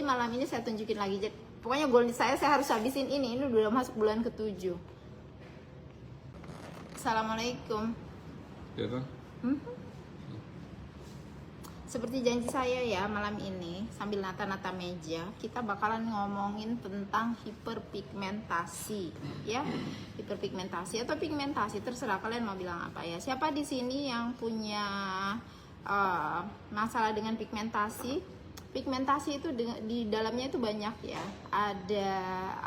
malam ini saya tunjukin lagi. Pokoknya goal saya harus habisin ini udah masuk bulan ke-7. Assalamualaikum. Ya kan? Seperti janji saya ya, malam ini sambil nata-nata meja kita bakalan ngomongin tentang hiperpigmentasi ya. Hiperpigmentasi atau pigmentasi, terserah kalian mau bilang apa ya. Siapa di sini yang punya masalah dengan pigmentasi? Pigmentasi itu di dalamnya itu banyak ya. Ada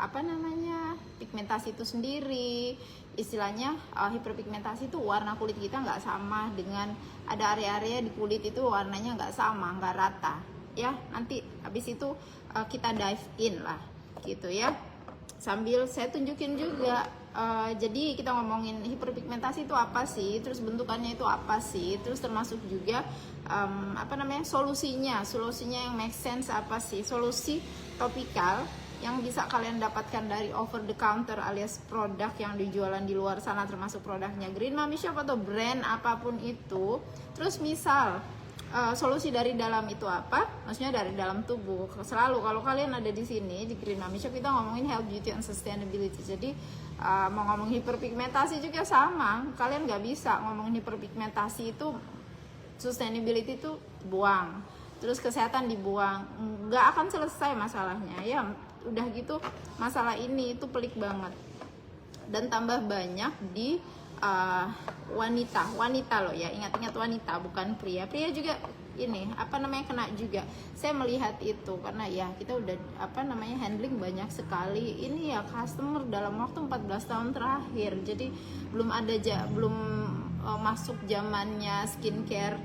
apa namanya, pigmentasi itu sendiri. Istilahnya hiperpigmentasi itu warna kulit kita nggak sama dengan, ada area-area di kulit itu warnanya nggak sama, nggak rata ya. Nanti habis itu kita dive in lah gitu ya, sambil saya tunjukin juga. Jadi kita ngomongin hiperpigmentasi itu apa sih, terus bentukannya itu apa sih, terus termasuk juga apa namanya, solusinya yang make sense apa sih, solusi topikal yang bisa kalian dapatkan dari over the counter alias produk yang dijualan di luar sana, termasuk produknya Green Mami Shop atau brand apapun itu. Terus misal solusi dari dalam itu apa? Maksudnya dari dalam tubuh. Selalu kalau kalian ada di sini di Green Mami Shop, kita ngomongin health, beauty, and sustainability. Jadi mau ngomong hiperpigmentasi juga sama. Kalian nggak bisa ngomongin hiperpigmentasi itu, sustainability itu buang, terus kesehatan dibuang, nggak akan selesai masalahnya ya. Udah gitu masalah ini itu pelik banget dan tambah banyak di wanita loh ya. Ingat-ingat wanita, bukan pria juga ini apa namanya kena juga. Saya melihat itu karena ya kita udah apa namanya handling banyak sekali ini ya customer dalam waktu 14 tahun terakhir. Jadi belum masuk zamannya skincare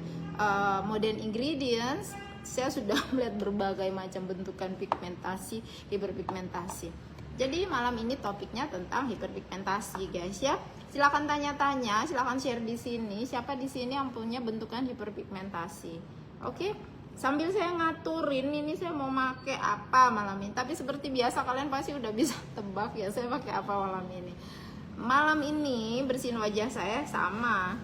modern ingredients, saya sudah melihat berbagai macam bentukan pigmentasi, hiperpigmentasi. Jadi malam ini topiknya tentang hiperpigmentasi guys ya. Silakan tanya-tanya, silakan share di sini. Siapa di sini yang punya bentukan hiperpigmentasi? Oke. Sambil saya ngaturin ini saya mau pakai apa malam ini. Tapi seperti biasa kalian pasti udah bisa tebak ya saya pakai apa malam ini. Malam ini bersihin wajah saya sama.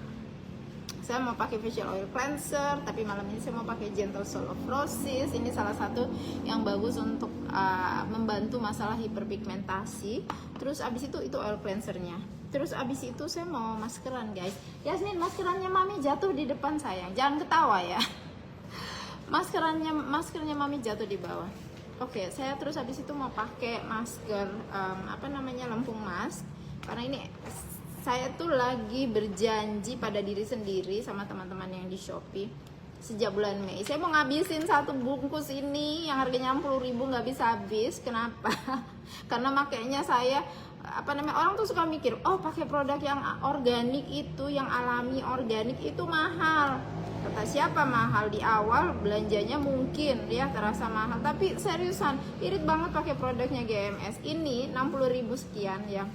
Saya mau pakai facial oil cleanser, tapi malam ini saya mau pakai gentle soul of roses. Ini salah satu yang bagus untuk membantu masalah hiperpigmentasi. Terus abis itu oil cleansernya. Terus abis itu saya mau maskeran guys. Yasmin, maskerannya Mami jatuh di depan saya. Jangan ketawa ya. Maskernya Mami jatuh di bawah. Oke, saya terus abis itu mau pakai masker apa namanya, lempung mask. Karena ini saya tuh lagi berjanji pada diri sendiri sama teman-teman yang di Shopee, sejak bulan Mei saya mau ngabisin satu bungkus ini yang harganya 60.000, nggak bisa habis. Kenapa? Karena makanya saya apa namanya, orang tuh suka mikir, oh pakai produk yang organik itu, yang alami organik itu mahal. Kata siapa mahal? Di awal belanjanya mungkin ya terasa mahal, tapi seriusan irit banget pakai produknya GMS ini 60.000 sekian ya.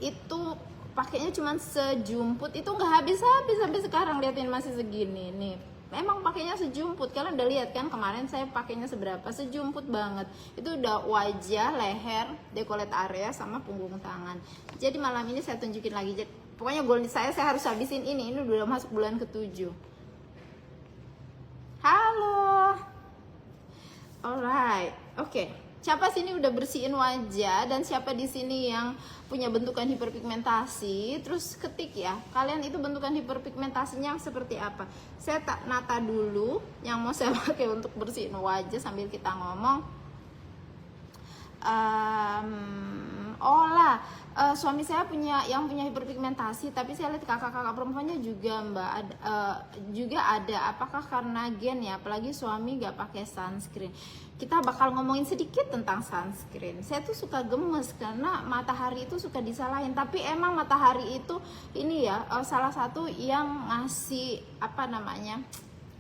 Itu pakainya cuma sejumput, itu nggak habis-habis sampai sekarang. Liatin masih segini nih. Memang pakainya sejumput. Kalian udah lihat kan kemarin saya pakainya seberapa? Sejumput banget. Itu udah wajah, leher, dekolet area sama punggung tangan. Jadi malam ini saya tunjukin lagi. Pokoknya goal saya harus habisin ini udah masuk bulan ke-7. Halo. Alright. Oke. Siapa sini udah bersihin wajah dan siapa di sini yang punya bentukan hiperpigmentasi? Terus ketik ya, kalian itu bentukan hiperpigmentasinya seperti apa? Saya tak nata dulu yang mau saya pakai untuk bersihin wajah sambil kita ngomong. Suami saya punya hiperpigmentasi, tapi saya lihat kakak-kakak perempuannya juga juga ada. Apakah karena gen ya? Apalagi suami nggak pakai sunscreen. Kita bakal ngomongin sedikit tentang sunscreen. Saya tuh suka gemes karena matahari itu suka disalahin, tapi emang matahari itu ini ya salah satu yang ngasih apa namanya,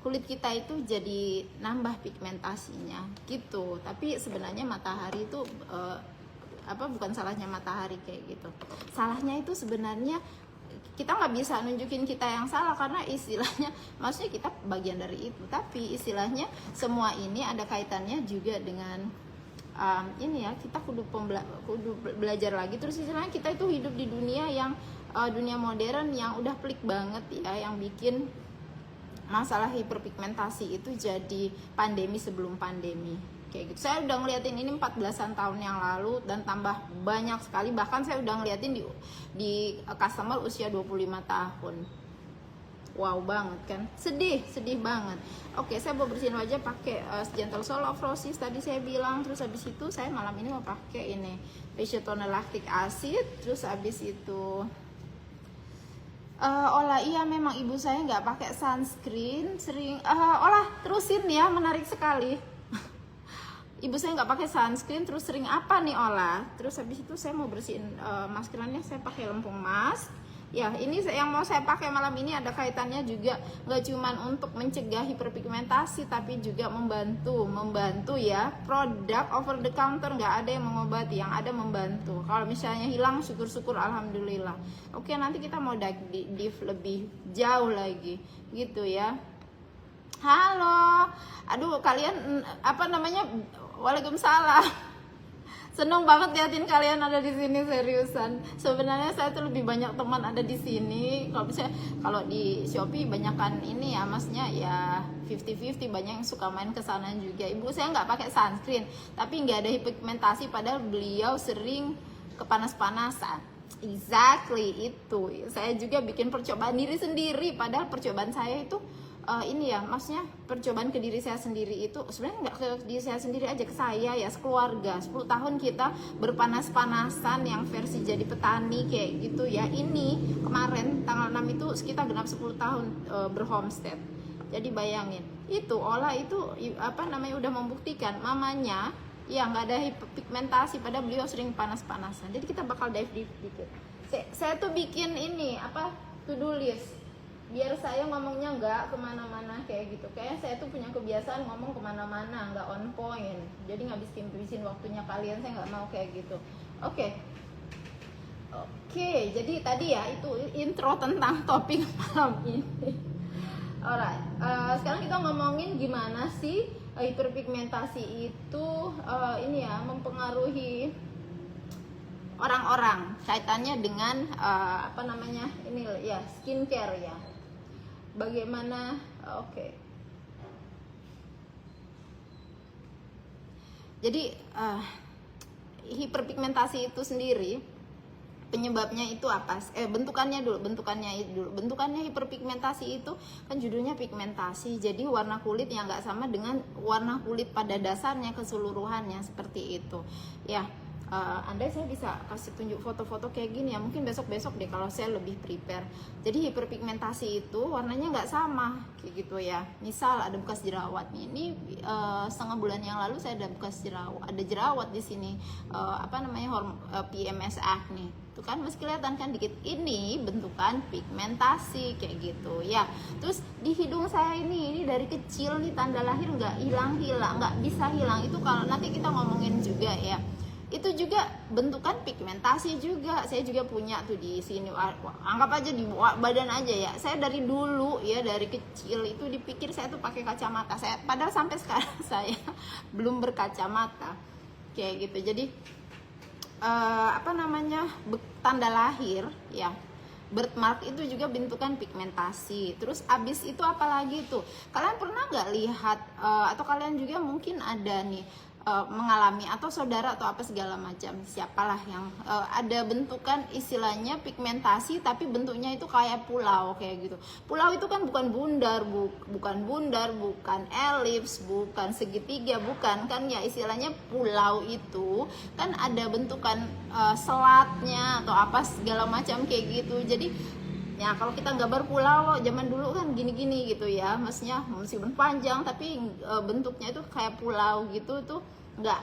kulit kita itu jadi nambah pigmentasinya gitu. Tapi sebenarnya matahari itu bukan salahnya matahari kayak gitu. Salahnya itu sebenarnya kita nggak bisa nunjukin kita yang salah, karena istilahnya maksudnya kita bagian dari itu, tapi istilahnya semua ini ada kaitannya juga dengan ini ya, kita kudu belajar lagi. Terus istilahnya kita itu hidup di dunia yang dunia modern yang udah pelik banget ya, yang bikin masalah hiperpigmentasi itu jadi pandemi sebelum pandemi kayak gitu. Saya udah ngeliatin ini 14-an tahun yang lalu dan tambah banyak sekali, bahkan saya udah ngeliatin di customer usia 25 tahun. Wow banget kan, sedih banget. Oke, saya mau bersihin wajah pakai Gentle Soul of Roses tadi saya bilang. Terus habis itu saya malam ini mau pakai ini facial toner lactic acid. Terus habis itu Olah, iya memang ibu saya nggak pakai sunscreen, sering Olah terusin ya, menarik sekali. Ibu saya nggak pakai sunscreen, terus sering apa nih Olah? Terus habis itu saya mau bersihin maskerannya, saya pakai lempung mask. Ya, ini yang mau saya pakai malam ini ada kaitannya juga, nggak cuman untuk mencegah hiperpigmentasi, tapi juga membantu ya. Produk over the counter nggak ada yang mengobati, yang ada membantu. Kalau misalnya hilang, syukur-syukur, alhamdulillah. Oke, nanti kita mau dive lebih jauh lagi, gitu ya. Halo, aduh kalian apa namanya? Waalaikumsalam. Seneng banget liatin kalian ada di sini, seriusan. Sebenarnya saya tuh lebih banyak teman ada di sini. Kalau di Shopee banyakan ini ya, masnya ya 50-50, banyak yang suka main ke sana juga. Ibu saya nggak pakai sunscreen, tapi nggak ada hiperpigmentasi, padahal beliau sering kepanas-panasan. Exactly itu. Saya juga bikin percobaan diri sendiri, padahal percobaan saya itu ini ya, maksudnya percobaan ke diri saya sendiri itu sebenarnya nggak ke diri saya sendiri aja, ke saya ya, sekeluarga. 10 tahun kita berpanas-panasan yang versi jadi petani kayak gitu ya. Ini kemarin tanggal 6 itu kita genap 10 tahun berhomestead. Jadi bayangin, itu Olah itu apa namanya udah membuktikan mamanya ya nggak ada pigmentasi, padahal beliau sering panas-panasan. Jadi kita bakal dive dikit. Saya tuh bikin ini apa, to-do list, biar saya ngomongnya nggak kemana-mana kayak gitu. Kayak saya tuh punya kebiasaan ngomong kemana-mana, nggak on point, jadi ngabisin waktunya kalian. Saya nggak mau kayak gitu. Oke, jadi tadi ya itu intro tentang topik malam ini. Alright, sekarang kita ngomongin gimana sih hiperpigmentasi itu ini ya mempengaruhi orang-orang, kaitannya dengan apa namanya ini ya, skincare ya. Bagaimana jadi hiperpigmentasi itu sendiri penyebabnya itu apa? Bentukannya hiperpigmentasi itu kan judulnya pigmentasi, jadi warna kulit yang nggak sama dengan warna kulit pada dasarnya keseluruhannya, seperti itu ya. Andai saya bisa kasih tunjuk foto-foto kayak gini ya, mungkin besok-besok deh kalau saya lebih prepare. Jadi hiperpigmentasi itu warnanya nggak sama kayak gitu ya. Misal ada bekas jerawat nih, ini setengah bulan yang lalu saya ada bekas jerawat, ada jerawat di sini, apa namanya PMS acne. Itu kan masih kelihatan kan dikit, ini bentukan pigmentasi kayak gitu ya. Terus di hidung saya ini dari kecil nih tanda lahir nggak hilang, nggak bisa hilang. Itu kalau nanti kita ngomongin juga ya, itu juga bentukan pigmentasi juga. Saya juga punya tuh di sini, anggap aja di badan aja ya. Saya dari dulu ya, dari kecil itu dipikir saya tuh pakai kacamata. Padahal sampai sekarang saya belum berkacamata kayak gitu. Jadi apa namanya, tanda lahir ya, birthmark itu juga bentukan pigmentasi. Terus abis itu apalagi tuh, kalian pernah nggak lihat atau kalian juga mungkin ada nih mengalami, atau saudara atau apa segala macam, siapalah yang ada bentukan istilahnya pigmentasi tapi bentuknya itu kayak pulau kayak gitu. Pulau itu kan bukan bundar, bukan elips, bukan segitiga, bukan kan ya, istilahnya pulau itu kan ada bentukan selatnya atau apa segala macam kayak gitu. Jadi ya kalau kita gambar pulau zaman dulu kan gini-gini gitu ya, maksudnya meskipun panjang tapi bentuknya itu kayak pulau gitu, tuh nggak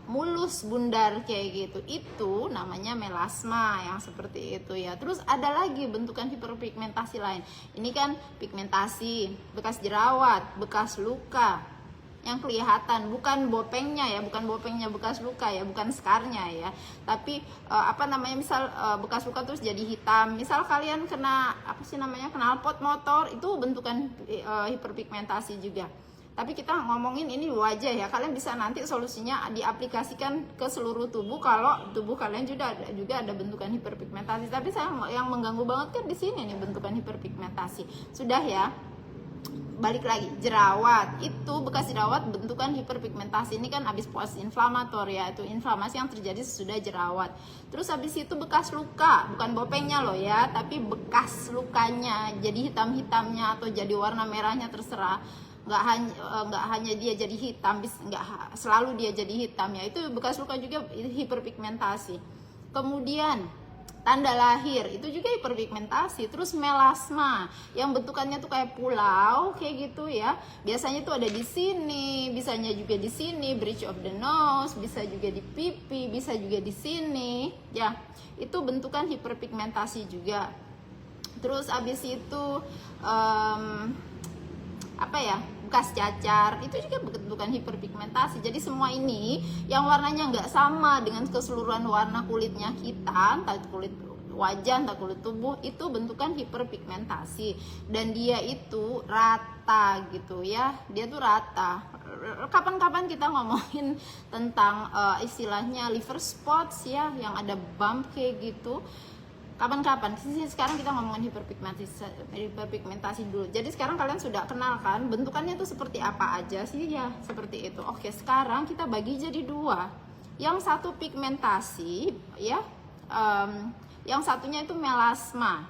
mulus bundar kayak gitu. Itu namanya melasma yang seperti itu ya. Terus ada lagi bentukan hiperpigmentasi lain. Ini kan pigmentasi bekas jerawat, bekas luka yang kelihatan, bukan bopengnya ya, bekas luka ya, bukan skarnya ya, tapi apa namanya, misal bekas luka terus jadi hitam. Misal kalian kena apa sih namanya, knalpot motor, itu bentukan hiperpigmentasi juga. Tapi kita ngomongin ini wajah ya, kalian bisa nanti solusinya diaplikasikan ke seluruh tubuh kalau tubuh kalian juga ada bentukan hiperpigmentasi. Tapi saya yang mengganggu banget kan di sini nih bentukan hiperpigmentasi. Sudah ya, balik lagi, jerawat itu bekas jerawat bentukan hiperpigmentasi. Ini kan habis post inflamator ya, itu inflamasi yang terjadi sesudah jerawat. Terus habis itu bekas luka, bukan bopengnya loh ya, tapi bekas lukanya jadi hitam-hitamnya atau jadi warna merahnya, terserah. Nggak hanya dia jadi hitam, nggak selalu dia jadi hitam ya, itu bekas luka juga hiperpigmentasi. Kemudian tanda lahir itu juga hiperpigmentasi. Terus melasma yang bentukannya tuh kayak pulau kayak gitu ya, biasanya tuh ada di sini, bisanya juga di sini, bridge of the nose, bisa juga di pipi, bisa juga di sini ya, itu bentukan hiperpigmentasi juga. Terus abis itu apa ya, bekas cacar itu juga bentukan hiperpigmentasi. Jadi semua ini yang warnanya nggak sama dengan keseluruhan warna kulitnya kita, entah kulit wajah, entah kulit tubuh, itu bentukan hiperpigmentasi. Dan dia itu rata gitu ya, dia tuh rata. Kapan-kapan kita ngomongin tentang istilahnya liver spots ya, yang ada bump kayak gitu, kapan-kapan. Sekarang kita ngomongin hiperpigmentasi dulu. Jadi sekarang kalian sudah kenal kan bentukannya tuh seperti apa aja sih ya, seperti itu. Oke, sekarang kita bagi jadi dua. Yang satu pigmentasi ya, yang satunya itu melasma.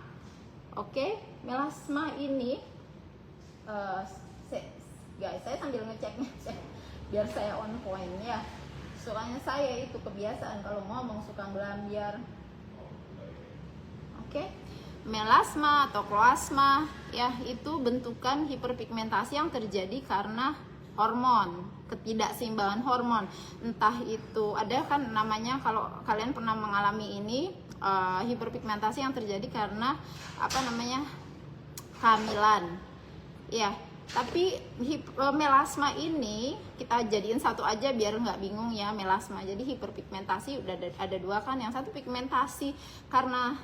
Oke, melasma ini guys, saya sambil ngeceknya biar saya on point ya. Soalnya saya itu kebiasaan kalau ngomong suka ngelambiar. Oke, melasma atau kloasma ya, itu bentukan hiperpigmentasi yang terjadi karena hormon, ketidakseimbangan hormon. Entah itu ada kan namanya, kalau kalian pernah mengalami ini, hiperpigmentasi yang terjadi karena apa namanya, kehamilan ya. Tapi melasma ini kita jadiin satu aja biar nggak bingung ya, melasma. Jadi hiperpigmentasi udah ada dua kan, yang satu pigmentasi karena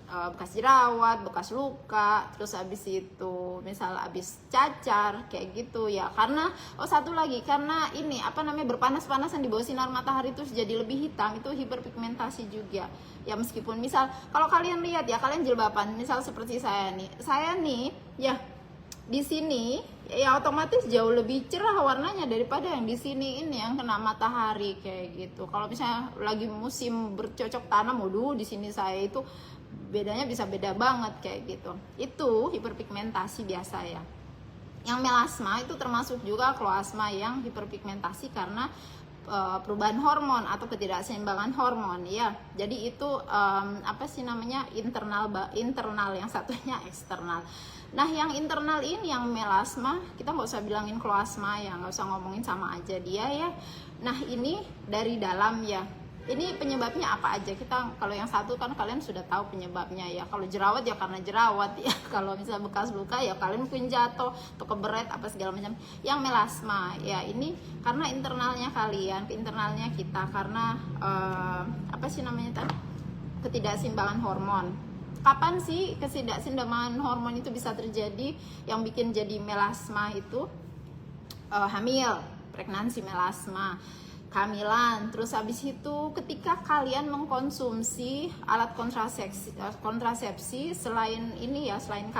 bekas jerawat, bekas luka, terus habis itu misal habis cacar kayak gitu ya, karena satu lagi karena ini apa namanya, berpanas-panasan di bawah sinar matahari terus jadi lebih hitam, itu hiperpigmentasi juga ya. Meskipun misal kalau kalian lihat ya, kalian jilbaban misal seperti saya nih ya, di sini ya otomatis jauh lebih cerah warnanya daripada yang di sini ini yang kena matahari kayak gitu. Kalau misalnya lagi musim bercocok tanam, waduh di sini saya itu bedanya bisa beda banget kayak gitu. Itu hiperpigmentasi biasa ya. Yang melasma itu termasuk juga kloasma yang hiperpigmentasi karena perubahan hormon atau ketidakseimbangan hormon ya. Jadi itu apa sih namanya, internal, yang satunya eksternal. Nah yang internal ini yang melasma, kita nggak usah bilangin kloasma ya, nggak usah ngomongin, sama aja dia ya. Nah ini dari dalam ya. Ini penyebabnya apa aja? Kita kalau yang satu kan kalian sudah tahu penyebabnya ya. Kalau jerawat ya karena jerawat ya. Kalau misalnya bekas luka ya kalian mungkin jatuh atau keberet apa segala macam. Yang melasma ya ini karena internalnya kalian, internalnya kita, karena apa sih namanya tadi? Ketidakseimbangan hormon. Kapan sih ketidakseimbangan hormon itu bisa terjadi? Yang bikin jadi melasma itu hamil, pregnancy melasma, kehamilan. Terus habis itu ketika kalian mengkonsumsi alat kontrasepsi selain ini ya, selain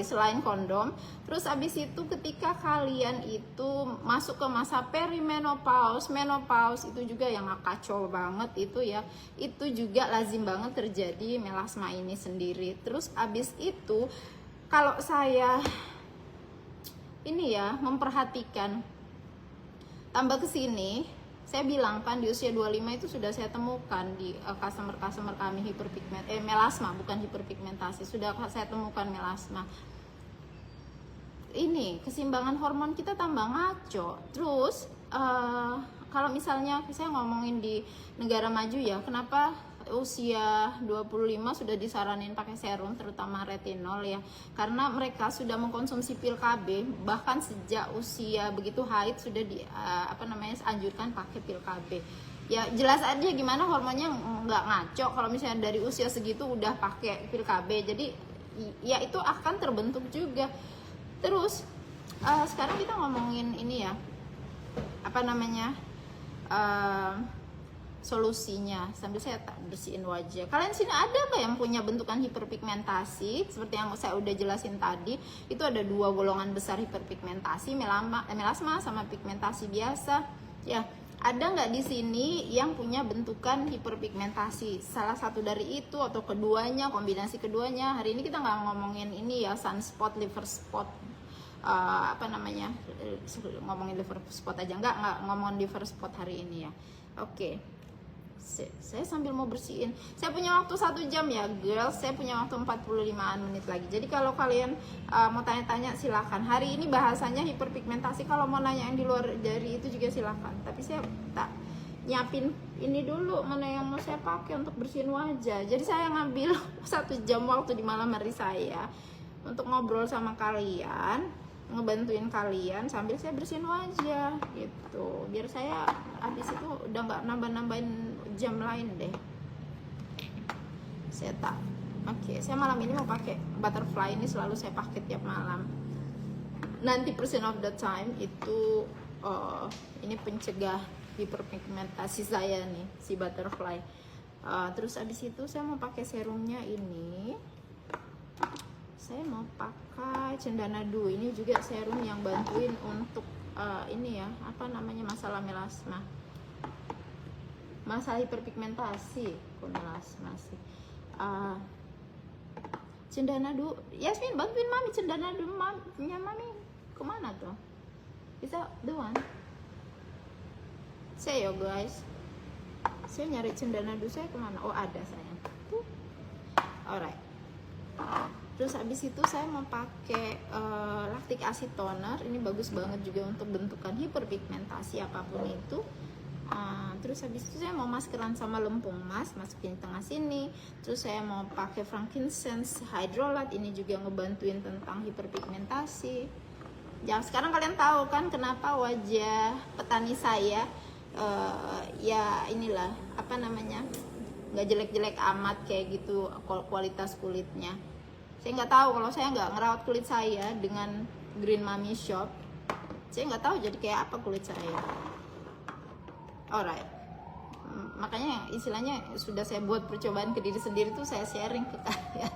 selain kondom. Terus habis itu ketika kalian itu masuk ke masa perimenopause, menopause, itu juga yang kacau banget itu ya. Itu juga lazim banget terjadi melasma ini sendiri. Terus habis itu kalau saya ini ya memperhatikan, tambah ke sini, saya bilang kan di usia 25 itu sudah saya temukan di customer kami melasma, bukan hiperpigmentasi, sudah saya temukan melasma. Ini keseimbangan hormon kita tambah ngaco. Terus kalau misalnya saya ngomongin di negara maju ya, kenapa usia 25 sudah disaranin pakai serum, terutama retinol ya, karena mereka sudah mengkonsumsi pil KB, bahkan sejak usia begitu haid sudah anjurkan pakai pil KB. Ya jelas aja gimana hormonnya nggak ngaco kalau misalnya dari usia segitu udah pakai pil KB. Jadi ya itu akan terbentuk juga. Terus sekarang kita ngomongin ini ya, apa namanya, solusinya sambil saya tak bersihin wajah. Kalian sini ada nggak yang punya bentukan hiperpigmentasi? Seperti yang saya udah jelasin tadi, itu ada 2 golongan besar hiperpigmentasi, melasma sama pigmentasi biasa. Ya, ada nggak di sini yang punya bentukan hiperpigmentasi? Salah satu dari itu atau keduanya, kombinasi keduanya. Hari ini kita nggak ngomongin ini ya, sunspot, liver spot, ngomongin liver spot aja, nggak ngomongin liver spot hari ini ya. Oke. Saya sambil mau bersihin, saya punya waktu 1 jam ya girls, saya punya waktu 45 menit lagi. Jadi kalau kalian mau tanya-tanya silakan. Hari ini bahasanya hiperpigmentasi, kalau mau nanya yang di luar dari itu juga silakan. Tapi saya tak nyiapin ini dulu, mana yang mau saya pakai untuk bersihin wajah. Jadi saya ngambil 1 jam waktu di malam hari saya untuk ngobrol sama kalian, ngebantuin kalian sambil saya bersihin wajah gitu, biar saya habis itu udah nggak nambah-nambahin jam lain deh. Saya saya malam ini mau pakai butterfly, ini selalu saya pakai tiap malam. 90% of the time itu ini pencegah hiperpigmentasi saya nih, si butterfly. Terus abis itu saya mau pakai serumnya ini. Saya mau pakai Cendana Dew, ini juga serum yang bantuin untuk ini ya, masalah melasma, masalah hiperpigmentasi, melasma sih. Cendana Dew, Yasmin bantuin mami, Cendana Dew mami kemana tuh? Bisa the one? Saya guys, saya nyari Cendana Dew saya kemana? Oh ada sayang. Alright. Terus habis itu saya mau pakai lactic acid toner. Ini bagus banget juga untuk bentukan hiperpigmentasi apapun itu. Terus habis itu saya mau maskeran sama lempung emas, masukin tengah sini. Terus saya mau pakai frankincense hydrolat, ini juga ngebantuin tentang hiperpigmentasi. Ya sekarang kalian tahu kan kenapa wajah petani saya ya inilah nggak jelek-jelek amat kayak gitu kualitas kulitnya. Saya nggak tahu kalau saya nggak ngerawat kulit saya dengan Green Mami Shop, saya nggak tahu jadi kayak apa kulit saya. Alright, makanya istilahnya sudah saya buat percobaan ke diri sendiri tuh saya sharing ke kalian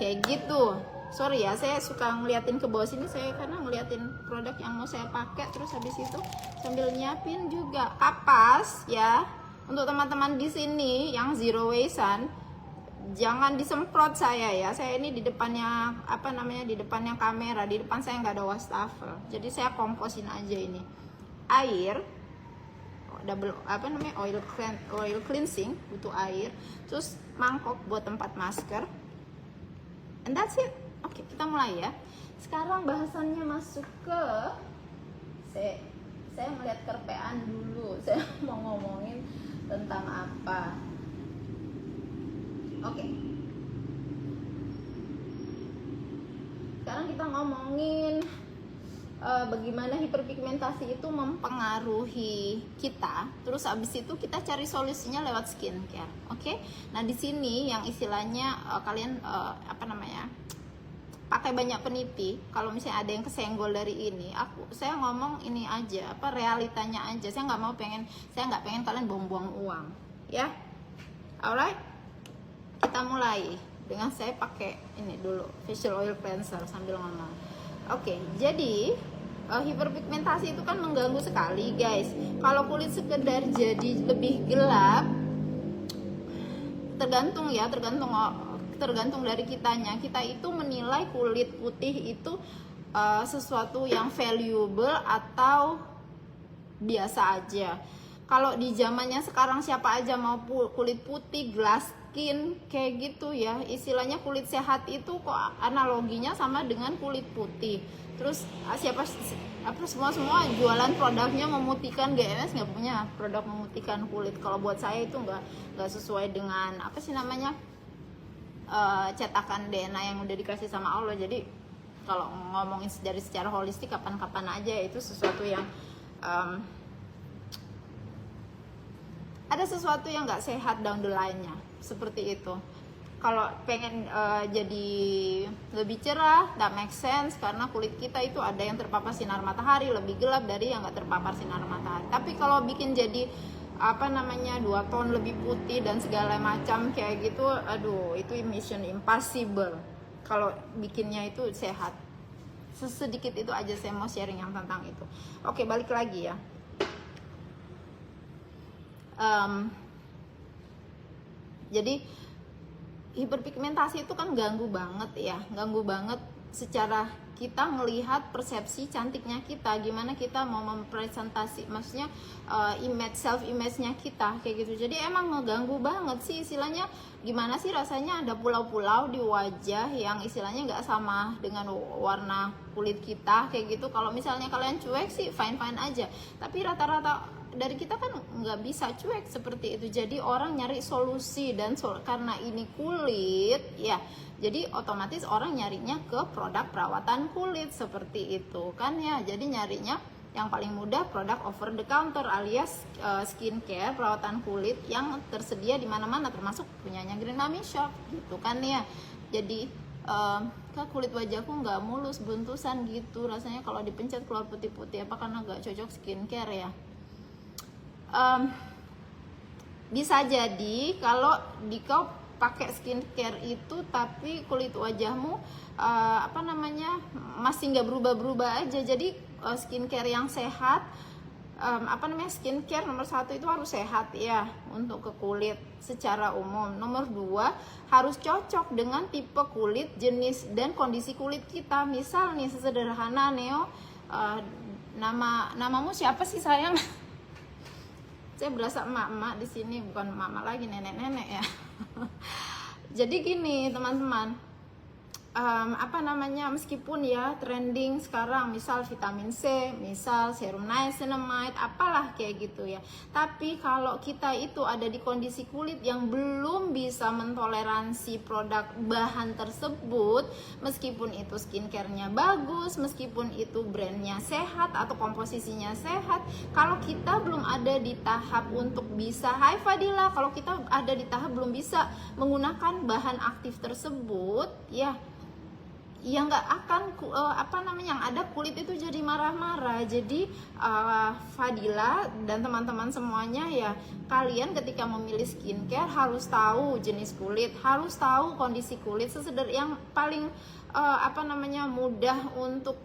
kayak gitu. Sorry ya, saya suka ngeliatin ke bawah sini saya karena ngeliatin produk yang mau saya pakai, terus habis itu sambil nyiapin juga kapas ya untuk teman-teman di sini yang zero waste-an. Jangan disemprot saya ya. Saya ini di depannya di depannya kamera, di depan saya nggak ada wastafel. Jadi saya komposin aja ini. Air double oil cleansing, butuh air. Terus mangkok buat tempat masker. And that's it. Oke, kita mulai ya. Sekarang bahasannya masuk ke saya melihat kerpean dulu. Saya mau ngomongin tentang apa? Oke. Sekarang kita ngomongin bagaimana hiperpigmentasi itu mempengaruhi kita. Terus abis itu kita cari solusinya lewat skincare. Oke. Nah di sini yang istilahnya kalian pakai banyak peniti. Kalau misalnya ada yang kesenggol dari ini, saya ngomong ini aja, realitanya aja. Saya nggak pengen kalian buang-buang uang, ya. Alright. Kita mulai dengan saya pakai ini dulu, facial oil cleanser sambil ngomong. Oke, jadi hiperpigmentasi itu kan mengganggu sekali, guys. Kalau kulit sekedar jadi lebih gelap, tergantung dari kitanya. Kita itu menilai kulit putih itu sesuatu yang valuable atau biasa aja. Kalau di zamannya sekarang siapa aja mau kulit putih, glass skin kayak gitu ya, istilahnya kulit sehat itu kok analoginya sama dengan kulit putih. Terus semua jualan produknya memutihkan, GMS nggak punya produk memutihkan kulit. Kalau buat saya itu nggak sesuai dengan cetakan DNA yang udah dikasih sama Allah. Jadi kalau ngomongin dari secara holistik kapan-kapan aja, itu sesuatu yang ada sesuatu yang nggak sehat down the line-nya, seperti itu. Kalau pengen jadi lebih cerah, that make sense, karena kulit kita itu ada yang terpapar sinar matahari lebih gelap dari yang nggak terpapar sinar matahari. Tapi kalau bikin jadi apa namanya 2 ton lebih putih dan segala macam kayak gitu, aduh itu mission impossible kalau bikinnya itu sehat. Sedikit itu aja saya mau sharing yang tentang itu. Oke, balik lagi ya. Jadi hiperpigmentasi itu kan ganggu banget ya, ganggu banget secara kita melihat persepsi cantiknya kita, gimana kita mau mempresentasi, maksudnya self image-nya kita kayak gitu. Jadi emang ngeganggu banget sih, istilahnya gimana sih rasanya ada pulau-pulau di wajah yang istilahnya nggak sama dengan warna kulit kita kayak gitu. Kalau misalnya kalian cuek sih fine-fine aja, tapi rata-rata dari kita kan nggak bisa cuek seperti itu. Jadi orang nyari solusi, dan karena ini kulit ya, jadi otomatis orang nyarinya ke produk perawatan kulit seperti itu kan ya. Jadi nyarinya yang paling mudah produk over the counter alias skincare perawatan kulit yang tersedia di mana-mana, termasuk punyanya Green Mami Shop gitu kan ya. Jadi kak kulit wajahku nggak mulus, buntusan gitu rasanya, kalau dipencet keluar putih-putih, apa karena nggak cocok skincare ya? Bisa jadi kalau kau pakai skincare itu tapi kulit wajahmu apa namanya masih nggak berubah-berubah aja. Jadi skincare yang sehat, apa namanya, skincare nomor 1 itu harus sehat ya untuk ke kulit secara umum. Nomor 2 harus cocok dengan tipe kulit, jenis dan kondisi kulit kita. Misal nih sesederhana Neo, namamu siapa sih sayang? Saya berasa emak-emak di sini, bukan emak-emak lagi, nenek-nenek ya. Jadi gini teman-teman, apa namanya, meskipun ya trending sekarang misal vitamin C, misal serum niacinamide, apalah kayak gitu ya, tapi kalau kita itu ada di kondisi kulit yang belum bisa mentoleransi produk bahan tersebut, meskipun itu skincare-nya bagus, meskipun itu brandnya sehat atau komposisinya sehat, kalau kita belum ada di tahap untuk bisa, hai Fadila, kalau kita ada di tahap belum bisa menggunakan bahan aktif tersebut ya nggak akan apa namanya, yang ada kulit itu jadi marah-marah. Jadi Fadila dan teman-teman semuanya ya, kalian ketika memilih skincare harus tahu jenis kulit, harus tahu kondisi kulit, yang paling apa namanya mudah untuk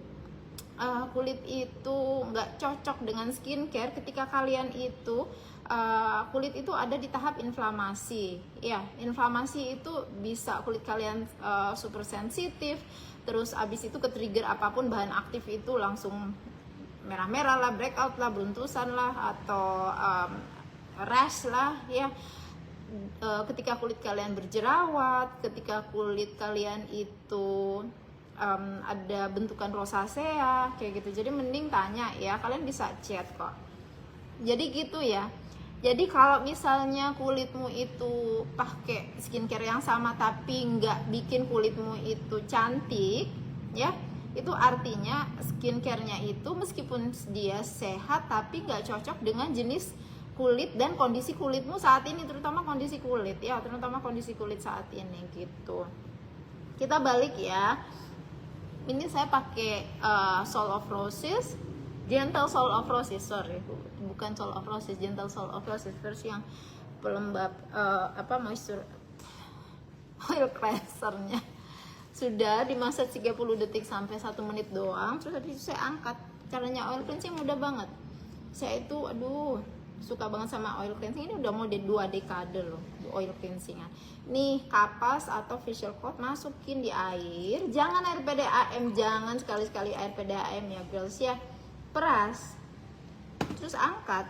kulit itu nggak cocok dengan skincare ketika kalian itu kulit itu ada di tahap inflamasi ya. Inflamasi itu bisa kulit kalian super sensitif, terus abis itu ke trigger apapun bahan aktif itu langsung merah-merah lah, breakout lah, beruntusan lah, atau rash lah ya. Ketika kulit kalian berjerawat, ketika kulit kalian itu ada bentukan rosacea kayak gitu, jadi mending tanya ya, kalian bisa chat kok. Jadi gitu ya. Jadi kalau misalnya kulitmu itu pakai skincare yang sama tapi nggak bikin kulitmu itu cantik ya, itu artinya skincare-nya itu meskipun dia sehat tapi nggak cocok dengan jenis kulit dan kondisi kulitmu saat ini, terutama kondisi kulit ya, terutama kondisi kulit saat ini gitu. Kita balik ya. Ini saya pakai Soul of Roses, Gentle Soul of Roses, sorry, bukan Soul of Roses, Gentle Soul of Roses versi yang pelembab moisture oil cleansernya. Sudah dimasak 30 detik sampai 1 menit doang. Terus habis itu saya angkat. Caranya oil cleansing mudah banget. Saya itu suka banget sama oil cleansing. Ini udah mau 2 dekade loh oil cleansing. Nih kapas atau facial coat masukin di air. Jangan air PDAM, jangan sekali-sekali air PDAM ya girls ya. Peras. Terus angkat.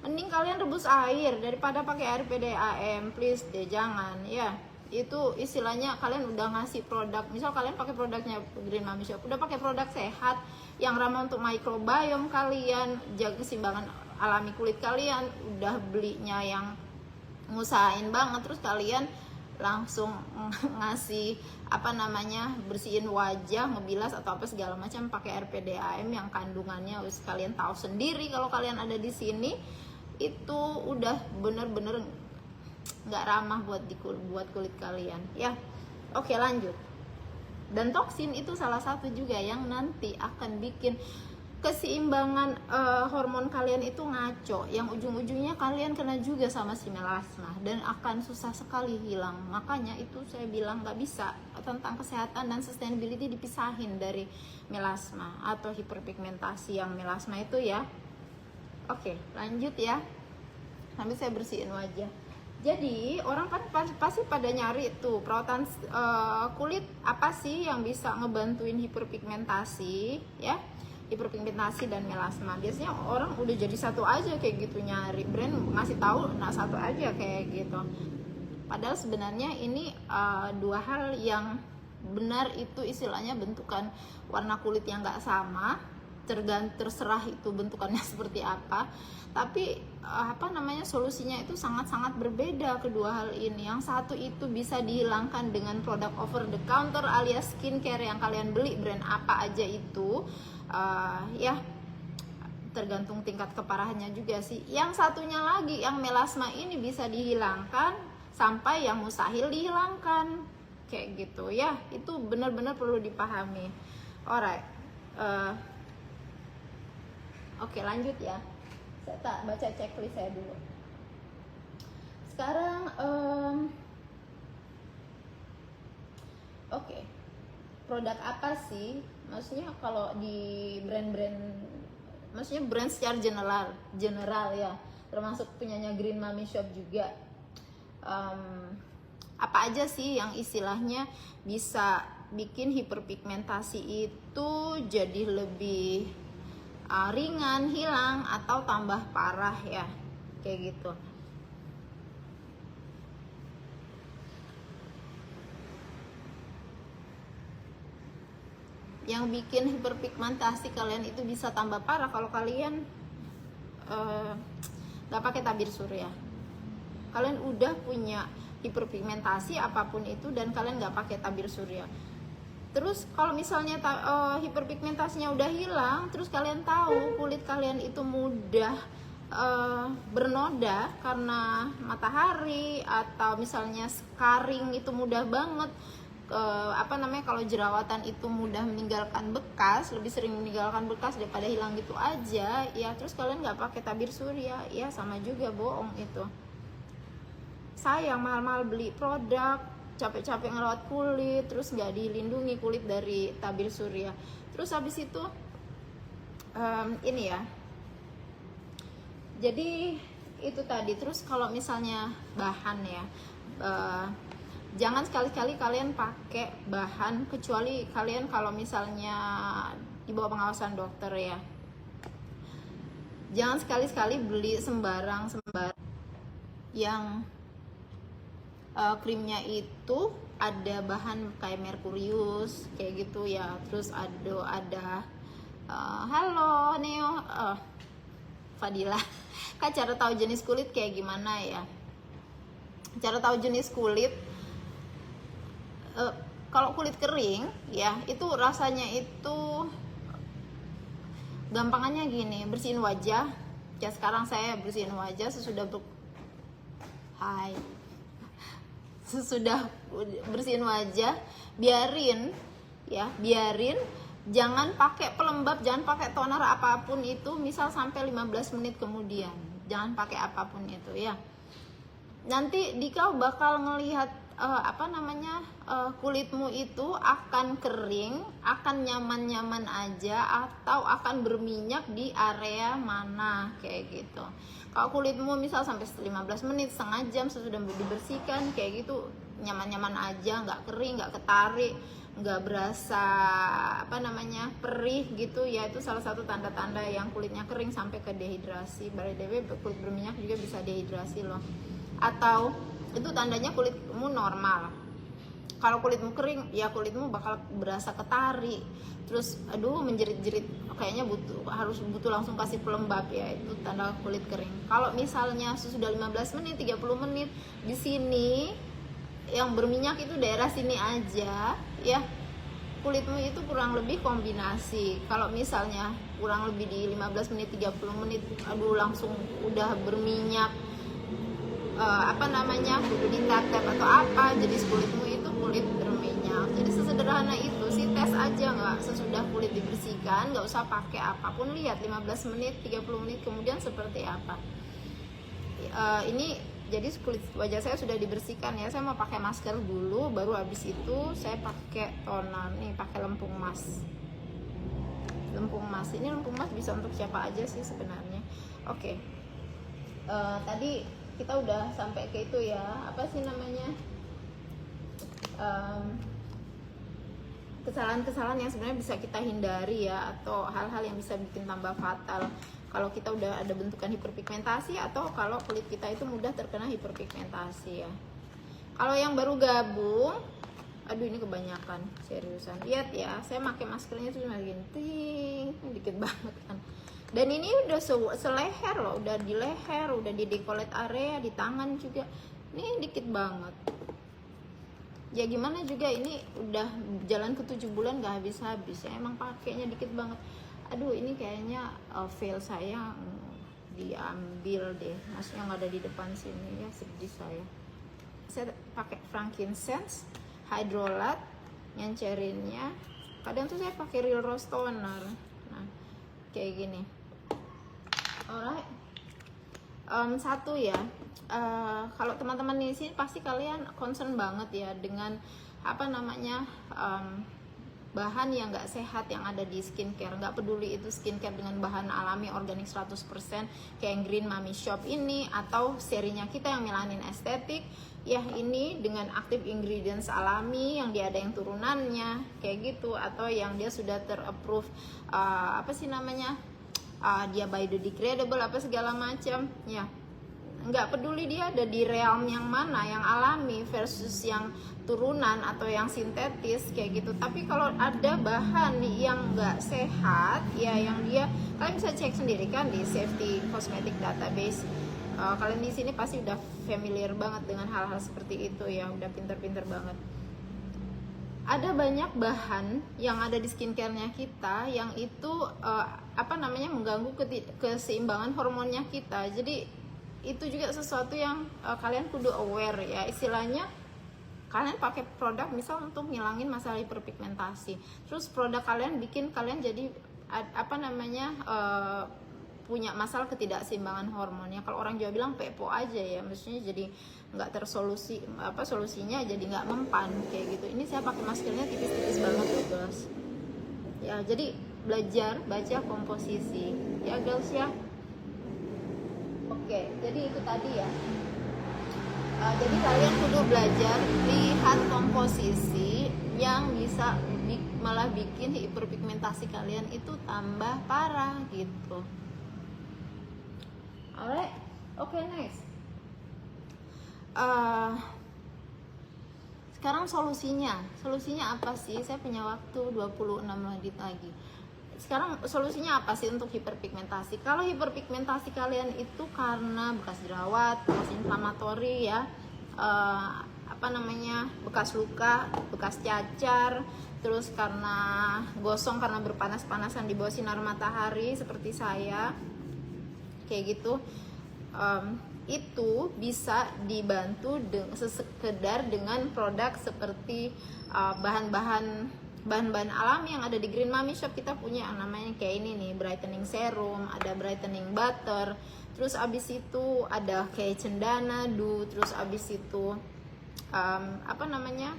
Mending kalian rebus air daripada pakai air PDAM, please deh, jangan ya. Itu istilahnya kalian udah ngasih produk, misal kalian pakai produknya Green Mami Shop, udah pakai produk sehat yang ramah untuk microbiome kalian, jaga keseimbangan alami kulit kalian, udah belinya yang ngusahain banget, terus kalian langsung ngasih bersihin wajah, ngebilas atau apa segala macam pakai air PDAM yang kandungannya kalian tahu sendiri. Kalau kalian ada di sini itu udah bener-bener nggak ramah buat kulit kalian ya. Oke, lanjut. Dan toksin itu salah satu juga yang nanti akan bikin keseimbangan hormon kalian itu ngaco, yang ujung-ujungnya kalian kena juga sama si melasma dan akan susah sekali hilang. Makanya itu saya bilang nggak bisa tentang kesehatan dan sustainability dipisahin dari melasma atau hiperpigmentasi yang melasma itu ya. Oke, lanjut ya. Sambil saya bersihin wajah. Jadi orang kan pasti pada nyari tuh perawatan kulit apa sih yang bisa ngebantuin hiperpigmentasi ya, hiperpigmentasi dan melasma. Biasanya orang udah jadi satu aja kayak gitu, nyari brand ngasih tahu nah satu aja kayak gitu. Padahal sebenarnya ini dua hal yang benar itu istilahnya bentukan warna kulit yang nggak sama, terserah itu bentukannya seperti apa, tapi solusinya itu sangat-sangat berbeda kedua hal ini. Yang satu itu bisa dihilangkan dengan produk over the counter alias skincare yang kalian beli brand apa aja itu, ya tergantung tingkat keparahannya juga sih. Yang satunya lagi yang melasma ini bisa dihilangkan sampai yang mustahil dihilangkan kayak gitu ya. Itu benar-benar perlu dipahami. Alright. Oke, lanjut ya. Saya tak baca checklist saya dulu. Sekarang oke. Produk apa sih? Maksudnya kalau di brand-brand, maksudnya brand secara general ya, termasuk punyanya Green Mami Shop juga. Apa aja sih yang istilahnya bisa bikin hiperpigmentasi itu jadi lebih ringan, hilang, atau tambah parah ya, kayak gitu. Yang bikin hiperpigmentasi kalian itu bisa tambah parah kalau kalian gak pakai tabir surya. Kalian udah punya hiperpigmentasi apapun itu dan kalian gak pakai tabir surya. Terus kalau misalnya hiperpigmentasinya udah hilang, terus kalian tahu kulit kalian itu mudah bernoda karena matahari, atau misalnya scarring itu mudah banget, kalau jerawatan itu mudah meninggalkan bekas, lebih sering meninggalkan bekas daripada hilang gitu aja ya. Terus kalian nggak pakai tabir surya ya, sama juga bohong itu. Sayang mahal-mahal beli produk, capek-capek ngerawat kulit, terus nggak dilindungi kulit dari tabir surya. Terus habis itu ini ya, jadi itu tadi. Terus kalau misalnya bahan ya, jangan sekali-kali kalian pakai bahan, kecuali kalian kalau misalnya di bawah pengawasan dokter ya. Jangan sekali-sekali beli sembarang yang krimnya itu ada bahan kayak merkurius kayak gitu ya. Terus ada halo Neo, Fadila, Kak, cara tahu jenis kulit kayak gimana ya? Cara tahu jenis kulit, kalau kulit kering ya, itu rasanya itu gampangannya gini, bersihin wajah ya. Sekarang saya bersihin wajah sesudah sesudah bersihin wajah, biarin, jangan pakai pelembab, jangan pakai toner apapun itu, misal sampai 15 menit kemudian, jangan pakai apapun itu ya. Nanti kau bakal ngelihat kulitmu itu akan kering, akan nyaman-nyaman aja, atau akan berminyak di area mana kayak gitu. Kalau kulitmu misal sampai 15 menit, setengah jam sesudah dibersihkan kayak gitu, nyaman-nyaman aja, nggak kering, nggak ketarik, nggak berasa perih gitu ya, itu salah satu tanda-tanda yang kulitnya kering sampai ke dehidrasi. By the way, kulit berminyak juga bisa dehidrasi loh. Atau itu tandanya kulitmu normal. Kalau kulitmu kering ya kulitmu bakal berasa ketarik, terus menjerit-jerit, kayaknya butuh langsung kasih pelembab ya, itu tanda kulit kering. Kalau misalnya sudah 15 menit 30 menit, di sini yang berminyak itu daerah sini aja ya, kulitmu itu kurang lebih kombinasi. Kalau misalnya kurang lebih di 15 menit 30 menit langsung udah berminyak, udah ditap-tap atau apa, jadi kulitmu itu kulit berminyak. Jadi sesederhana itu fungsi tes aja, nggak sesudah kulit dibersihkan, nggak usah pakai apapun, lihat 15 menit 30 menit kemudian seperti apa. Ini jadi kulit wajah saya sudah dibersihkan ya, saya mau pakai masker dulu, baru habis itu saya pakai toner nih, pakai lempung emas. Lempung emas ini, lempung emas bisa untuk siapa aja sih sebenarnya. Oke. Tadi kita udah sampai ke itu ya, apa sih namanya, kesalahan-kesalahan yang sebenarnya bisa kita hindari ya, atau hal-hal yang bisa bikin tambah fatal kalau kita udah ada bentukan hiperpigmentasi atau kalau kulit kita itu mudah terkena hiperpigmentasi ya. Kalau yang baru gabung, aduh ini kebanyakan seriusan, lihat ya, saya pakai maskernya tuh cuma gini, ting, dikit banget kan. Dan ini udah seleher loh, udah di leher, udah di dekolet area, di tangan juga, ini dikit banget. Ya gimana juga, ini udah jalan ke 7 bulan gak habis-habis ya, emang pakainya dikit banget. Aduh ini kayaknya fail saya diambil deh, maksudnya nggak ada di depan sini ya, sedih saya. Saya pakai frankincense, hydrolat, nyancerinnya. Kadang tuh saya pakai real rose toner. Nah kayak gini. Alright. Satu ya, kalau teman-teman di sini pasti kalian concern banget ya dengan apa namanya, bahan yang nggak sehat yang ada di skincare. Nggak peduli itu skincare dengan bahan alami organik 100% kayak yang Green Mami Shop ini, atau serinya kita yang melanin estetik ya, ini dengan active ingredients alami yang dia ada yang turunannya kayak gitu, atau yang dia sudah terapprove apa sih namanya, dia biodegradable apa segala macam ya. Nggak peduli dia ada di realm yang mana, yang alami versus yang turunan atau yang sintetis kayak gitu. Tapi kalau ada bahan yang nggak sehat ya, yang dia, kalian bisa cek sendiri kan di Safety Cosmetic Database. Kalian di sini pasti udah familiar banget dengan hal-hal seperti itu ya, udah pinter-pinter banget. Ada banyak bahan yang ada di skincare-nya kita yang itu apa namanya, mengganggu keseimbangan hormonnya kita. Jadi itu juga sesuatu yang kalian kudu aware ya, istilahnya kalian pakai produk misal untuk ngilangin masalah hiperpigmentasi, terus produk kalian bikin kalian jadi apa namanya, punya masalah ketidakseimbangan hormonnya. Kalau orang Jawa bilang pepo aja ya, maksudnya jadi nggak tersolusi, apa solusinya jadi nggak mempan kayak gitu. Ini saya pakai maskernya tipis-tipis banget tuh guys ya, jadi belajar baca komposisi ya guys ya. Oke, jadi itu tadi ya. Jadi kalian kudu belajar lihat komposisi yang bisa malah bikin hiperpigmentasi kalian itu tambah parah gitu. Alright, oke, next. Sekarang solusinya apa sih? Saya punya waktu 26 menit lagi. Sekarang solusinya apa sih untuk hiperpigmentasi? Kalau hiperpigmentasi kalian itu karena bekas jerawat, bekas inflamatori ya, apa namanya, bekas luka, bekas cacar, terus karena gosong karena berpanas-panasan di bawah sinar matahari seperti saya kayak gitu, itu bisa dibantu sekedar dengan produk seperti bahan-bahan alami yang ada di Green Mami Shop. Kita punya yang namanya kayak ini nih, brightening serum, ada brightening butter, terus abis itu ada kayak cendana dew, terus abis itu apa namanya,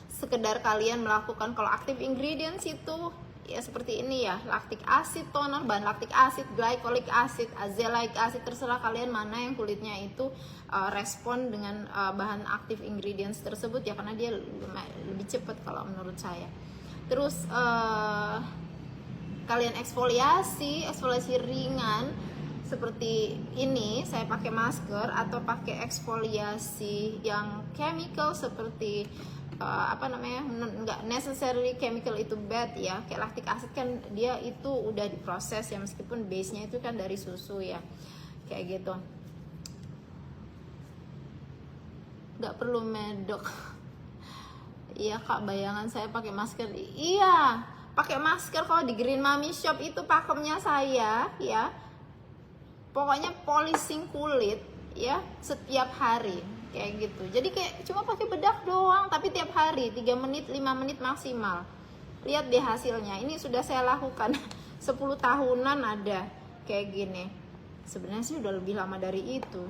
sekedar kalian melakukan, kalau active ingredients itu ya seperti ini ya, lactic acid toner, bahan lactic acid, glycolic acid, azelaic acid, terserah kalian mana yang kulitnya itu respon dengan bahan active ingredients tersebut ya, karena dia lebih cepat kalau menurut saya. Terus kalian eksfoliasi ringan seperti ini, saya pakai masker atau pakai eksfoliasi yang chemical seperti apa namanya, nggak necessarily chemical itu bad ya, kayak lactic acid kan dia itu udah diproses ya, meskipun base nya itu kan dari susu ya kayak gitu, nggak perlu medok. Iya kak, bayangan saya pakai masker, iya pakai masker kalau di Green Mami Shop itu pakemnya saya ya, pokoknya polishing kulit ya setiap hari. kayak gitu. Jadi kayak cuma pakai bedak doang, tapi tiap hari 3 menit 5 menit maksimal. Lihat deh hasilnya. Ini sudah saya lakukan 10 tahunan ada kayak gini. Sebenarnya sih udah lebih lama dari itu.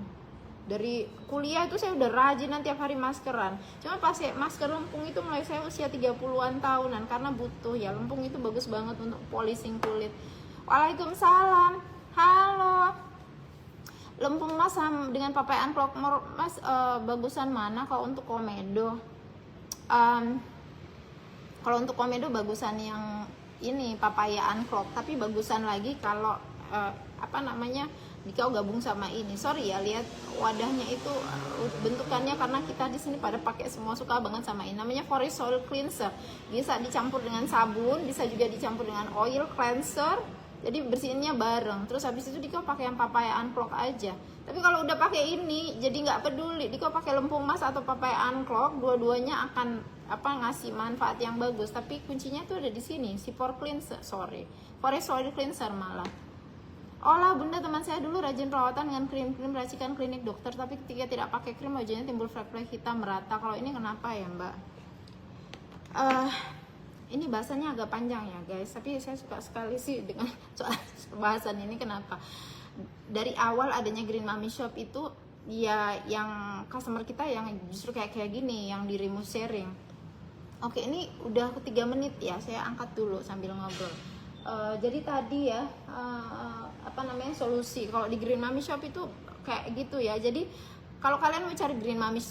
Dari kuliah itu saya udah rajin tiap hari maskeran. Cuma pakai masker lempung itu mulai saya usia 30-an tahunan, karena butuh ya, lempung itu bagus banget untuk polishing kulit. Waalaikumsalam. Halo. Lempung Mas dengan papai unplug Mas, bagusan mana kalau untuk komedo? Kalau untuk komedo bagusan yang ini papaya unplug, tapi bagusan lagi kalau Dikau gabung sama ini. Sorry ya, lihat wadahnya itu bentukannya, karena kita di sini pada pakai semua, suka banget sama ini. Namanya Forest Soil Cleanser. Bisa dicampur dengan sabun, bisa juga dicampur dengan oil cleanser. Jadi bersihinnya bareng. Terus habis itu Dikau pakai yang papaya unplug aja. Tapi kalau udah pakai ini, jadi nggak peduli Dikau pakai lempung Mas atau papaya unplug, dua-duanya akan ngasih manfaat yang bagus. Tapi kuncinya tuh ada di sini, si Forest Soil Cleanser malah. Olah bunda, teman saya dulu rajin perawatan dengan krim-krim racikan klinik dokter, tapi ketika tidak pakai krim wajahnya timbul flek-flek hitam merata. Kalau ini kenapa ya mbak? Ini bahasanya agak panjang ya guys, tapi saya suka sekali sih dengan soal bahasan ini. Kenapa? Dari awal adanya Green Mami Shop itu ya, yang customer kita yang justru kayak gini, yang dirimu sharing. Oke, ini udah ke 3 menit ya, saya angkat dulu sambil ngobrol. Jadi tadi ya, solusi kalau di Green Mami Shop itu kayak gitu ya. Jadi kalau kalian mau cari Green Mami,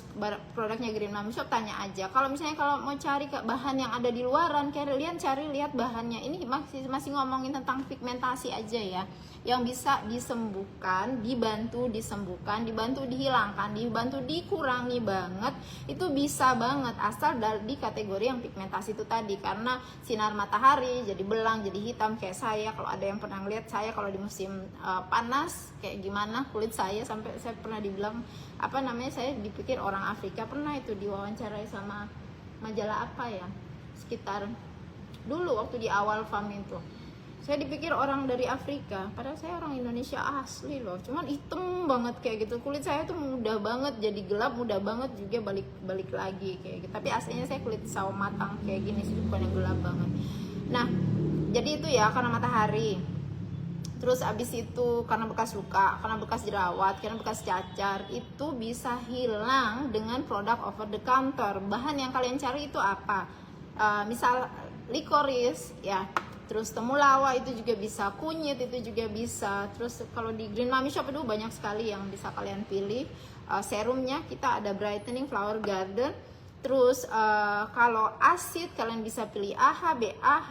produknya Green Mami Shop, tanya aja. Kalau misalnya kalau mau cari bahan yang ada di luaran, kalian lihat bahannya. Ini masih ngomongin tentang pigmentasi aja ya, yang bisa disembuhkan, dibantu disembuhkan, dibantu dihilangkan, dibantu dikurangi banget. Itu bisa banget asal di kategori yang pigmentasi itu tadi, karena sinar matahari jadi belang, jadi hitam kayak saya. Kalau ada yang pernah lihat saya kalau di musim panas kayak gimana kulit saya, sampai saya pernah dibilang saya dipikir orang Afrika. Pernah itu diwawancarai sama majalah sekitar dulu waktu di awal farm itu. Saya dipikir orang dari Afrika, padahal saya orang Indonesia asli loh. Cuman hitam banget kayak gitu. Kulit saya tuh mudah banget jadi gelap, mudah banget juga balik lagi kayak gitu. Tapi aslinya saya kulit sawo matang kayak gini sih, bukan yang gelap banget. Nah, jadi itu ya karena matahari. Terus abis itu karena bekas luka, karena bekas jerawat, karena bekas cacar, itu bisa hilang dengan produk over the counter. Bahan yang kalian cari itu apa? Misal licorice ya, terus temulawak itu juga bisa, kunyit itu juga bisa. Terus kalau di Green Mami Shop itu banyak sekali yang bisa kalian pilih. Serumnya kita ada brightening Flower Garden. Terus kalau asid kalian bisa pilih AHA, BAH,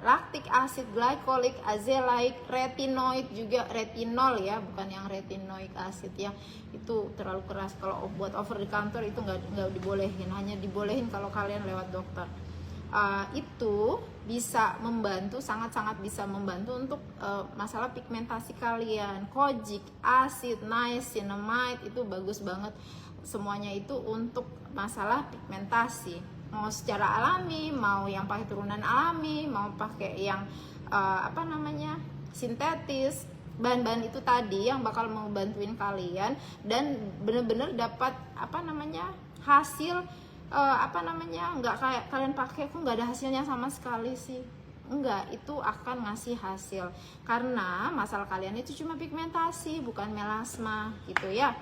lactic acid, glycolic, azelaic, retinoid juga, retinol ya, bukan yang retinoic acid ya, itu terlalu keras. Kalau buat over the counter itu nggak dibolehin, hanya dibolehin kalau kalian lewat dokter. Itu bisa membantu, sangat-sangat bisa membantu untuk masalah pigmentasi kalian. Kojic, acid, niacinamide itu bagus banget. Semuanya itu untuk masalah pigmentasi. Mau secara alami, mau yang pakai turunan alami, mau pakai yang sintetis, bahan-bahan itu tadi yang bakal mau bantuin kalian dan bener-bener dapat hasil nggak kayak kalian pakai kok nggak ada hasilnya sama sekali sih. Enggak, itu akan ngasih hasil karena masalah kalian itu cuma pigmentasi, bukan melasma gitu ya.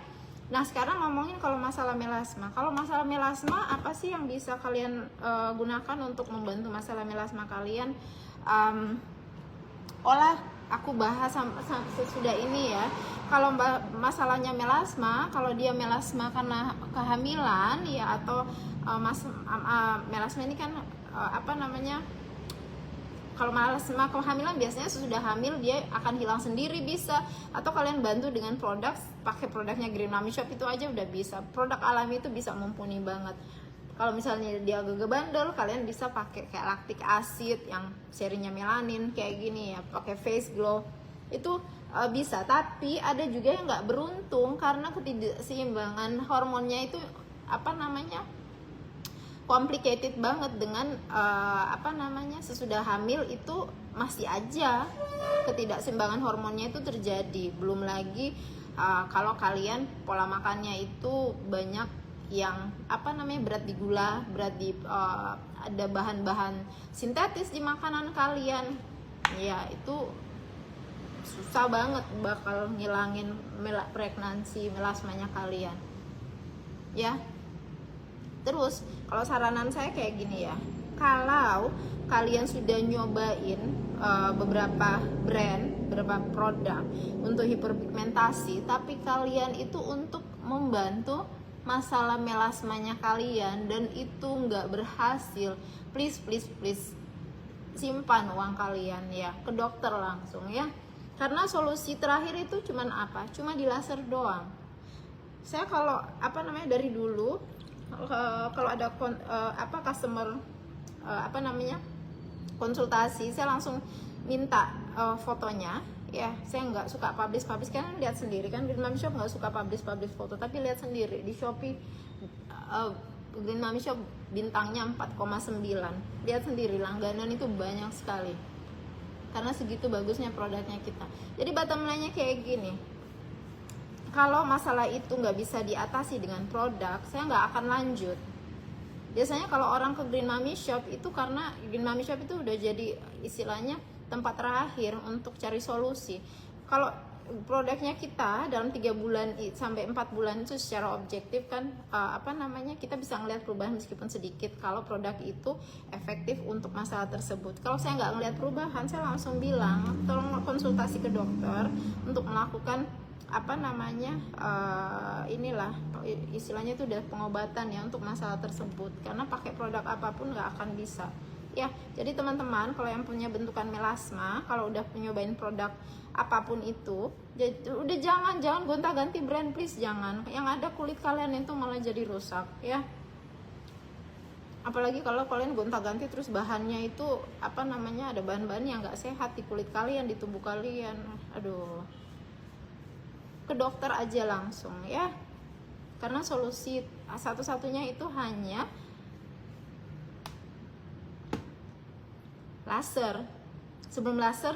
Nah sekarang ngomongin kalau masalah melasma. Kalau masalah melasma, apa sih yang bisa kalian gunakan untuk membantu masalah melasma kalian? Aku bahas sesudah ini ya. Kalau masalahnya melasma, kalau dia melasma karena kehamilan ya, atau melasma ini kan kalau melasma kehamilan biasanya sesudah hamil dia akan hilang sendiri bisa, atau kalian bantu dengan pakai produknya Green Mami Shop itu aja udah bisa. Produk alami itu bisa mumpuni banget. Kalau misalnya dia agak bandel, kalian bisa pakai kayak lactic acid yang serinya melanin kayak gini ya, pakai face glow itu bisa. Tapi ada juga yang nggak beruntung karena ketidakseimbangan hormonnya itu complicated banget dengan sesudah hamil itu masih aja ketidakseimbangan hormonnya itu terjadi. Belum lagi kalau kalian pola makannya itu banyak yang berat di gula, berat di ada bahan-bahan sintetis di makanan kalian, ya itu susah banget bakal ngilangin pregnancy melasmanya kalian ya. Terus kalau saranan saya kayak gini ya, kalau kalian sudah nyobain beberapa brand, beberapa produk untuk hiperpigmentasi, tapi kalian itu untuk membantu masalah melasmanya kalian dan itu nggak berhasil, please simpan uang kalian ya ke dokter langsung ya, karena solusi terakhir itu cuman cuma di laser doang. Saya kalau dari dulu kalau ada customer konsultasi, saya langsung minta fotonya ya. Saya nggak suka publish, kan lihat sendiri kan, Green Mommy Shop nggak suka publish foto, tapi lihat sendiri di Shopee Green Mommy Shop bintangnya 4,9, lihat sendiri langganan itu banyak sekali karena segitu bagusnya produknya kita. Jadi bottom line-nya kayak gini, kalau masalah itu nggak bisa diatasi dengan produk, saya nggak akan lanjut. Biasanya kalau orang ke Green Mommy Shop itu karena Green Mommy Shop itu udah jadi istilahnya tempat terakhir untuk cari solusi. Kalau produknya kita dalam 3 bulan sampai 4 bulan itu secara objektif kan kita bisa ngelihat perubahan meskipun sedikit kalau produk itu efektif untuk masalah tersebut. Kalau saya nggak ngelihat perubahan, saya langsung bilang tolong konsultasi ke dokter untuk melakukan istilahnya itu udah pengobatan ya untuk masalah tersebut, karena pakai produk apapun nggak akan bisa ya. Jadi teman-teman kalau yang punya bentukan melasma, kalau udah nyobain produk apapun itu, udah jangan gonta-ganti brand, please jangan, yang ada kulit kalian itu malah jadi rusak ya. Apalagi kalau kalian gonta-ganti terus bahannya itu ada bahan-bahan yang nggak sehat di kulit kalian, di tubuh kalian, aduh, ke dokter aja langsung ya, karena solusi satu-satunya itu hanya laser. Sebelum laser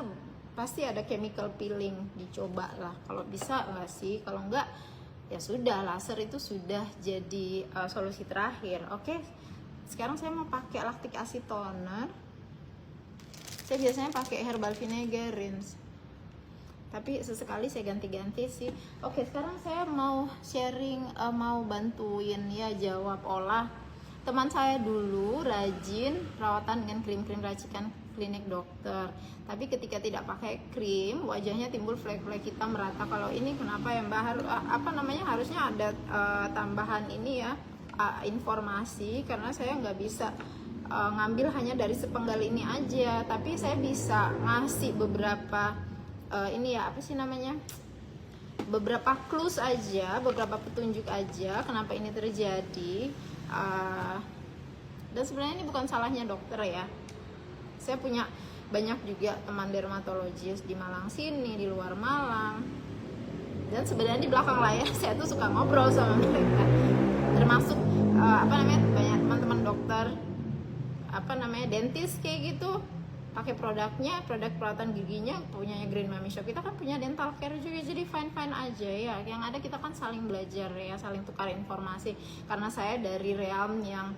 pasti ada chemical peeling, dicoba lah kalau bisa nggak sih, kalau enggak ya sudah, laser itu sudah jadi solusi terakhir. Oke, sekarang saya mau pakai lactic acid toner. Saya biasanya pakai herbal vinegar rinse, tapi sesekali saya ganti-ganti sih. Oke, sekarang saya mau sharing, mau bantuin ya jawab olah teman saya dulu rajin perawatan dengan krim-krim racikan klinik dokter, tapi ketika tidak pakai krim wajahnya timbul flek-flek hitam merata. Kalau ini kenapa ya Mbak, harusnya ada tambahan ini ya, informasi, karena saya nggak bisa ngambil hanya dari sepenggal ini aja, tapi saya bisa ngasih beberapa beberapa clues aja, beberapa petunjuk aja kenapa ini terjadi. Dan sebenarnya ini bukan salahnya dokter ya, saya punya banyak juga teman dermatologis di Malang sini, di luar Malang, dan sebenarnya di belakang layar saya tuh suka ngobrol sama mereka, termasuk banyak teman-teman dokter dentis kayak gitu, pakai produknya, produk perawatan giginya punyanya Green Mommy Shop. Kita kan punya dental care juga, jadi fine aja ya. Yang ada kita kan saling belajar ya, saling tukar informasi. Karena saya dari realm yang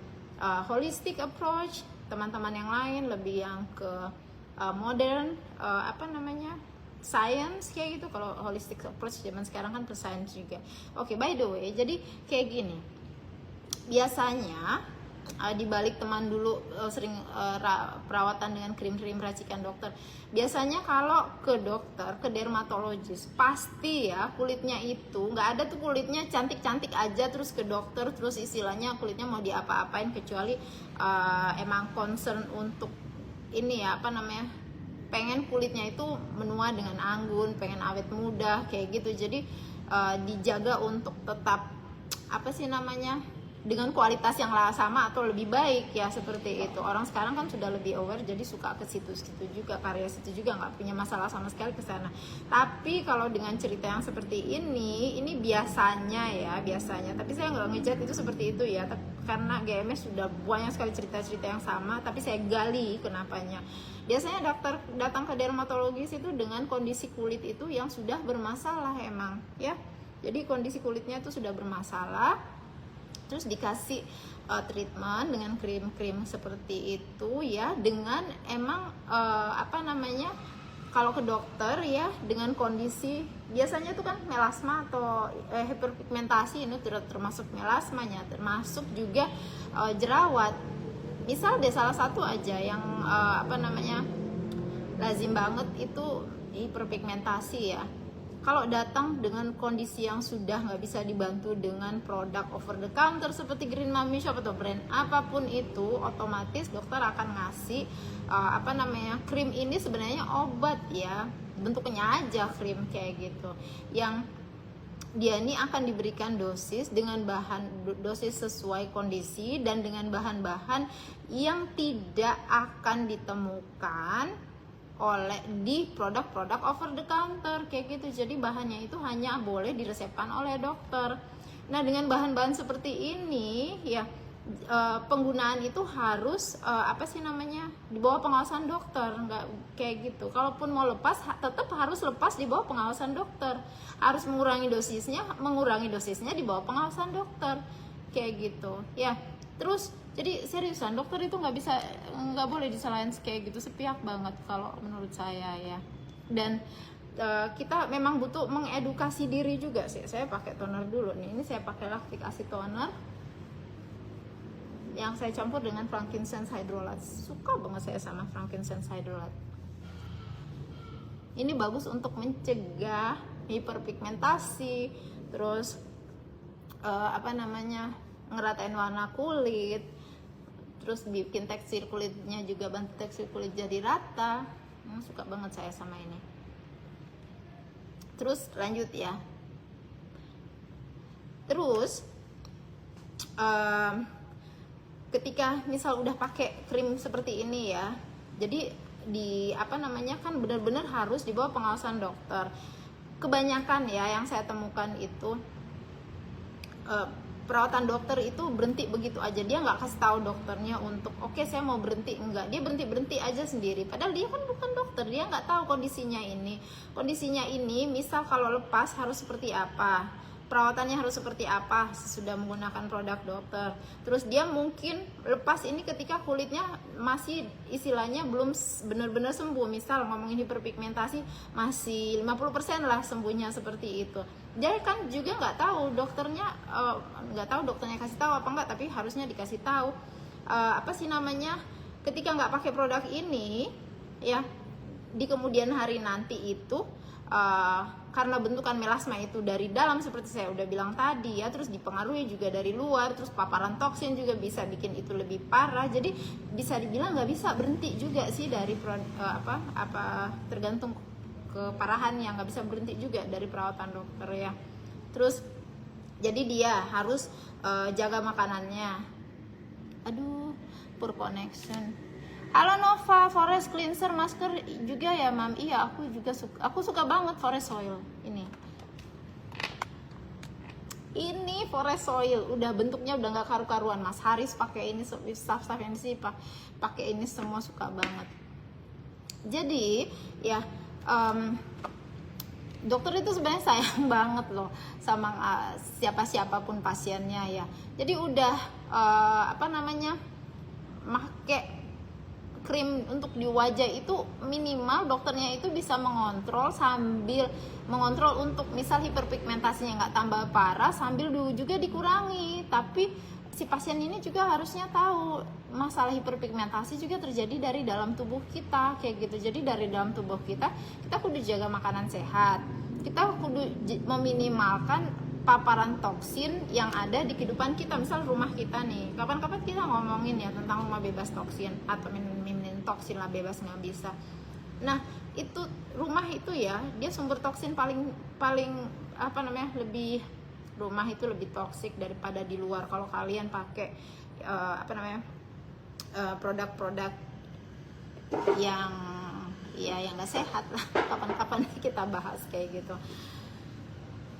holistic approach, teman-teman yang lain lebih yang ke modern science kayak gitu. Kalau holistic approach zaman sekarang kan ke science juga. Oke, by the way, jadi kayak gini. Biasanya di balik teman dulu sering perawatan dengan krim-krim racikan dokter, biasanya kalau ke dokter, ke dermatologis, pasti ya kulitnya itu nggak ada tuh kulitnya cantik-cantik aja terus ke dokter terus istilahnya kulitnya mau diapa-apain, kecuali emang concern untuk ini ya pengen kulitnya itu menua dengan anggun, pengen awet muda kayak gitu. Jadi dijaga untuk tetap dengan kualitas yang sama atau lebih baik ya, seperti itu. Orang sekarang kan sudah lebih aware, jadi suka ke situ-situ juga, karya situ juga, nggak punya masalah sama sekali ke sana. Tapi kalau dengan cerita yang seperti ini biasanya, tapi saya nggak ngejat itu seperti itu ya, karena GMS sudah banyak sekali cerita-cerita yang sama, tapi saya gali kenapanya. Biasanya dokter datang ke dermatologis itu dengan kondisi kulit itu yang sudah bermasalah emang ya. Jadi kondisi kulitnya itu sudah bermasalah, terus dikasih treatment dengan krim-krim seperti itu ya, dengan emang kalau ke dokter ya dengan kondisi biasanya itu kan melasma atau hiperpigmentasi, ini termasuk melasmanya, termasuk juga jerawat. Misal deh salah satu aja yang lazim banget itu hiperpigmentasi ya. Kalau datang dengan kondisi yang sudah nggak bisa dibantu dengan produk over the counter seperti Green Mami Shop atau brand apapun itu, otomatis dokter akan ngasih krim ini sebenarnya obat ya, bentuknya aja krim kayak gitu, yang dia ini akan diberikan dosis dengan dosis sesuai kondisi dan dengan bahan-bahan yang tidak akan ditemukan di produk-produk over the counter kayak gitu. Jadi bahannya itu hanya boleh diresepkan oleh dokter. Nah dengan bahan-bahan seperti ini ya, penggunaan itu harus di bawah pengawasan dokter, nggak kayak gitu. Kalaupun mau lepas, tetap harus lepas di bawah pengawasan dokter. Harus mengurangi dosisnya di bawah pengawasan dokter kayak gitu ya. Terus jadi seriusan dokter itu nggak boleh disalahin kayak gitu, sepihak banget kalau menurut saya ya. Dan kita memang butuh mengedukasi diri juga sih. Saya pakai toner dulu nih, ini saya pakai lactic acid toner yang saya campur dengan frankincense hydrolat. Suka banget saya sama frankincense hydrolat. Ini bagus untuk mencegah hiperpigmentasi, terus ngeratain warna kulit, terus bikin tekstur kulitnya juga, bantu tekstur kulit jadi rata. Suka banget saya sama ini. Terus lanjut ya. Terus ketika misal udah pakai krim seperti ini ya, jadi kan benar-benar harus di bawah pengawasan dokter. Kebanyakan ya yang saya temukan itu perawatan dokter itu berhenti begitu aja, dia nggak kasih tahu dokternya untuk oke, saya mau berhenti, enggak, dia berhenti aja sendiri, padahal dia kan bukan dokter, dia nggak tahu kondisinya ini misal kalau lepas harus seperti apa, perawatannya harus seperti apa sesudah menggunakan produk dokter. Terus dia mungkin lepas ini ketika kulitnya masih istilahnya belum benar-benar sembuh, misal ngomongin hiperpigmentasi masih 50% lah sembuhnya seperti itu. Dia kan juga nggak tahu dokternya kasih tahu apa enggak, tapi harusnya dikasih tahu ketika nggak pakai produk ini ya, di kemudian hari nanti itu karena bentukan melasma itu dari dalam seperti saya udah bilang tadi ya, terus dipengaruhi juga dari luar, terus paparan toksin juga bisa bikin itu lebih parah. Jadi bisa dibilang nggak bisa berhenti juga sih dari tergantung keparahan yang nggak bisa berhenti juga dari perawatan dokter ya. Terus jadi dia harus jaga makanannya. Aduh, poor connection. Halo Nova, Forest Cleanser masker juga ya Mam? Iya, aku suka banget Forest Oil ini. Ini Forest Oil, udah bentuknya udah nggak karu-karuan. Mas Haris pakai ini, staff yang sih pakai ini semua suka banget. Jadi ya dokter itu sebenarnya sayang banget loh sama siapapun pasiennya ya. Jadi udah make krim untuk di wajah itu minimal dokternya itu bisa mengontrol untuk misal hiperpigmentasinya nggak tambah parah, sambil juga dikurangi. Tapi si pasien ini juga harusnya tahu masalah hiperpigmentasi juga terjadi dari dalam tubuh kita kayak gitu. Jadi dari dalam tubuh kita kudu jaga makanan sehat, kita kudu meminimalkan paparan toksin yang ada di kehidupan kita. Misal rumah kita nih, kapan-kapan kita ngomongin ya tentang rumah bebas toksin atau min toksin lah, bebas nggak bisa. Nah itu rumah itu ya, dia sumber toksin paling lebih rumah itu lebih toksik daripada di luar. Kalau kalian pakai produk-produk yang yang nggak sehat lah, kapan-kapan kita bahas kayak gitu.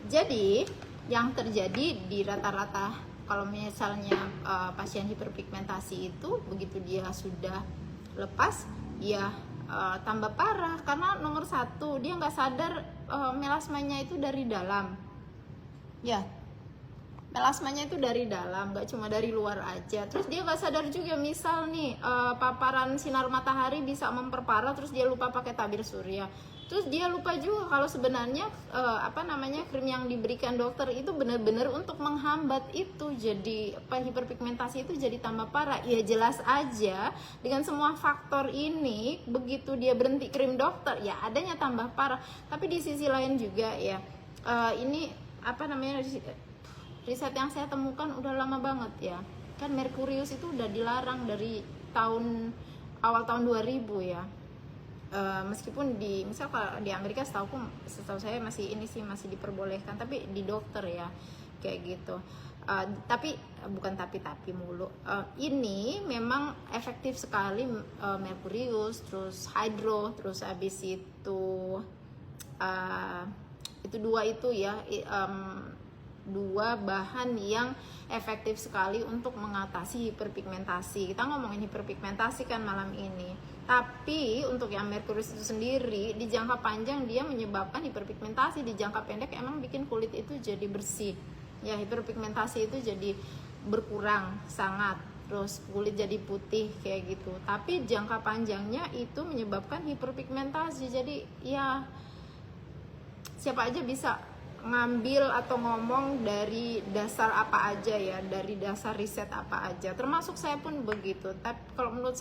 Jadi yang terjadi di rata-rata kalau misalnya pasien hiperpigmentasi itu begitu dia sudah lepas, dia tambah parah karena nomor satu dia nggak sadar melasmanya itu dari dalam. Ya, melasmanya itu dari dalam, nggak cuma dari luar aja. Terus dia nggak sadar juga, misal nih paparan sinar matahari bisa memperparah, terus dia lupa pakai tabir surya. Terus dia lupa juga kalau sebenarnya krim yang diberikan dokter itu benar-benar untuk menghambat itu, jadi hiperpigmentasi itu jadi tambah parah. Ya jelas aja dengan semua faktor ini, begitu dia berhenti krim dokter, ya adanya tambah parah. Tapi di sisi lain juga ya, ini riset yang saya temukan udah lama banget ya. Kan merkurius itu udah dilarang dari awal tahun 2000 ya. Meskipun misal kalau di Amerika setahu saya masih diperbolehkan, tapi di dokter ya kayak gitu. Tapi mulu. Ini memang efektif sekali, merkurius, terus hydro, terus habis itu dua bahan yang efektif sekali untuk mengatasi hiperpigmentasi. Kita ngomongin hiperpigmentasi kan malam ini. Tapi untuk yang merkurius itu sendiri, di jangka panjang dia menyebabkan hiperpigmentasi, di jangka pendek emang bikin kulit itu jadi bersih. Ya, hiperpigmentasi itu jadi berkurang sangat, terus kulit jadi putih kayak gitu. Tapi jangka panjangnya itu menyebabkan hiperpigmentasi. Jadi ya siapa aja bisa ngambil atau ngomong dari dasar apa aja ya, dari dasar riset apa aja, termasuk saya pun begitu. Tapi kalau menurut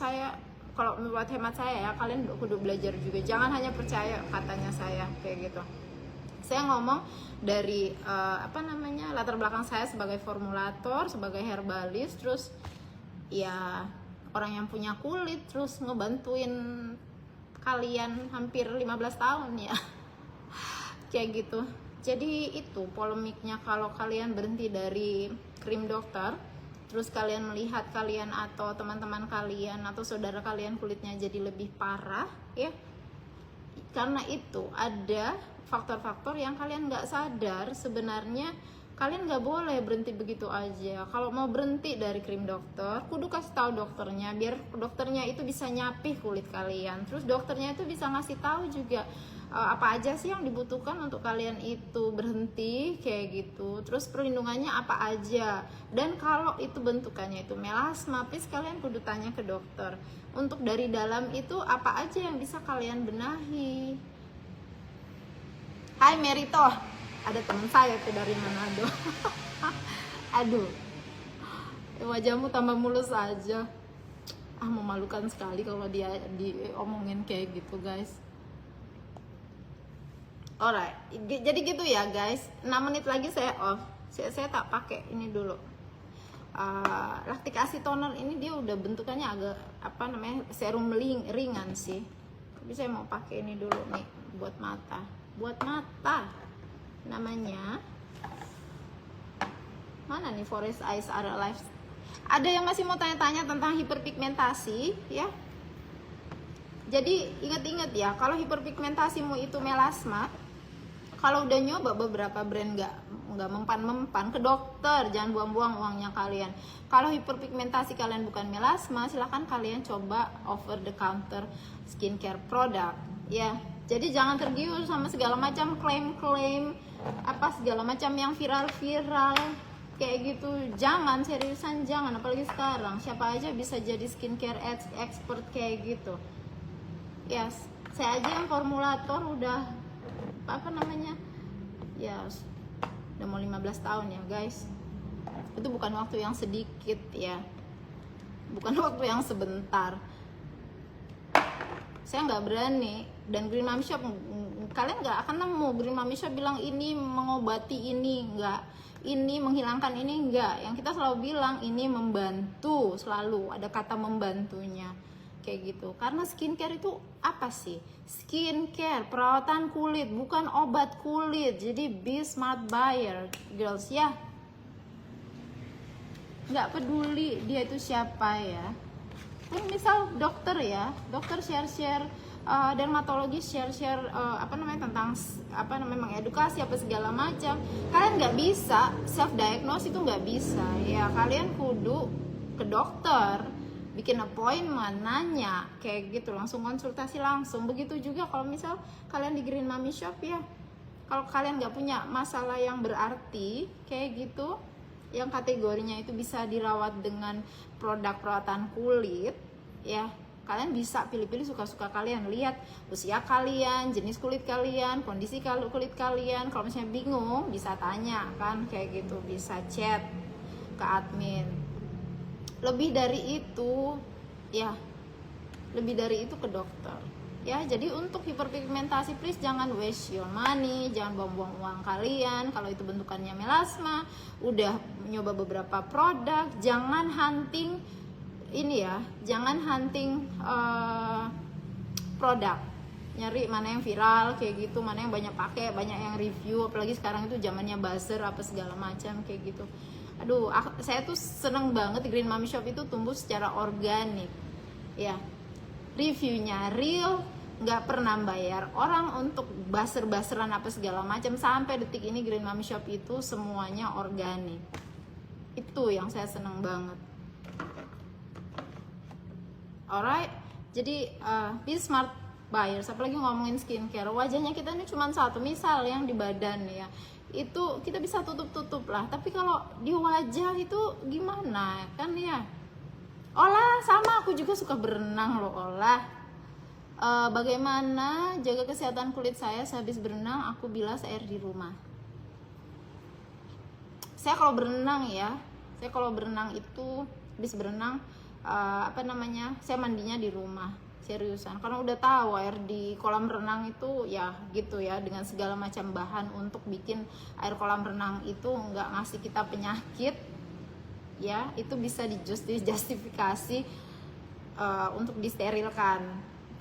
hemat saya ya, kalian kudu belajar juga, jangan hanya percaya katanya saya kayak gitu. Saya ngomong dari latar belakang saya sebagai formulator, sebagai herbalis, terus ya orang yang punya kulit, terus ngebantuin kalian hampir 15 tahun ya kayak gitu. Jadi itu polemiknya kalau kalian berhenti dari krim dokter, terus kalian melihat kalian atau teman-teman kalian atau saudara kalian kulitnya jadi lebih parah ya, karena itu ada faktor-faktor yang kalian nggak sadar. Sebenarnya kalian nggak boleh berhenti begitu aja. Kalau mau berhenti dari krim dokter, kudu kasih tahu dokternya, biar dokternya itu bisa nyapih kulit kalian. Terus dokternya itu bisa ngasih tahu juga apa aja sih yang dibutuhkan untuk kalian itu berhenti kayak gitu. Terus perlindungannya apa aja. Dan kalau itu bentukannya itu melasma, please kalian kudu tanya ke dokter. Untuk dari dalam itu apa aja yang bisa kalian benahi. Hai Merito, ada teman saya tuh dari Manado. Aduh, wajahmu tambah mulus aja. Memalukan sekali kalau dia diomongin kayak gitu guys. Alright, jadi gitu ya guys. 6 menit lagi saya off. Saya tak pakai ini dulu. Lactic acid toner ini dia udah bentukannya agak serum ringan sih. Tapi saya mau pakai ini dulu nih buat mata. Buat mata. Namanya mana nih, Forest Eyes Are Alive. Ada yang masih mau tanya-tanya tentang hiperpigmentasi ya? Jadi ingat-ingat ya, kalau hiperpigmentasimu itu melasma, kalau udah nyoba beberapa brand nggak mempan ke dokter, jangan buang-buang uangnya kalian. Kalau hiperpigmentasi kalian bukan melasma, silahkan kalian coba over the counter skincare product ya. Jadi jangan tergiur sama segala macam klaim-klaim segala macam yang viral kayak gitu. Jangan, seriusan jangan, apalagi sekarang siapa aja bisa jadi skincare expert kayak gitu. Yes, saya aja yang formulator udah ya udah mau 15 tahun ya guys. Itu bukan waktu yang sedikit ya, bukan waktu yang sebentar. Saya nggak berani, dan Green Mami Shop kalian nggak akan nemu Green Mami Shop bilang ini mengobati ini, nggak, ini menghilangkan ini, enggak. Yang kita selalu bilang ini membantu, selalu ada kata membantunya kayak gitu. Karena skincare itu apa sih? Skincare, perawatan kulit, bukan obat kulit. Jadi be smart buyer, girls ya. Nggak peduli dia itu siapa ya. Kan misal dokter ya, dokter share-share, dermatologis share-share tentang mengedukasi apa segala macam. Kalian nggak bisa self diagnose, itu nggak bisa ya. Kalian kudu ke dokter, bikin appointment, nanya kayak gitu, langsung konsultasi langsung. Begitu juga kalau misal kalian di Green Mommy Shop ya, kalau kalian nggak punya masalah yang berarti kayak gitu, yang kategorinya itu bisa dirawat dengan produk perawatan kulit ya, kalian bisa pilih-pilih suka-suka kalian, lihat usia kalian, jenis kulit kalian, kondisi kulit kalian. Kalau misalnya bingung bisa tanya kan kayak gitu, bisa chat ke admin. Lebih dari itu ya, lebih dari itu ke dokter ya. Jadi untuk hiperpigmentasi, please jangan waste your money, jangan buang-buang uang kalian. Kalau itu bentukannya melasma, udah nyoba beberapa produk, jangan hunting ini ya, jangan hunting produk, nyari mana yang viral kayak gitu, mana yang banyak pakai, banyak yang review. Apalagi sekarang itu zamannya buzzer apa segala macam kayak gitu. Aduh, saya tuh seneng banget Green Mommy Shop itu tumbuh secara organik ya, reviewnya real, nggak pernah bayar orang untuk baser-baseran apa segala macam. Sampai detik ini Green Mommy Shop itu semuanya organik. Itu yang saya seneng banget. Alright, jadi be smart buyers. Apalagi ngomongin skincare, wajahnya kita ini cuma satu, misal yang di badan ya, itu kita bisa tutup-tutup lah. Tapi kalau di wajah itu gimana kan ya. Olah, sama aku juga suka berenang loh, olah. Bagaimana jaga kesehatan kulit saya sehabis berenang? Aku bilas air di rumah. Saya kalau berenang ya, saya kalau berenang itu habis berenang saya mandinya di rumah, seriusan. Karena udah tahu air di kolam renang itu ya gitu ya, dengan segala macam bahan untuk bikin air kolam renang itu nggak ngasih kita penyakit ya, itu bisa dijustifikasi untuk disterilkan.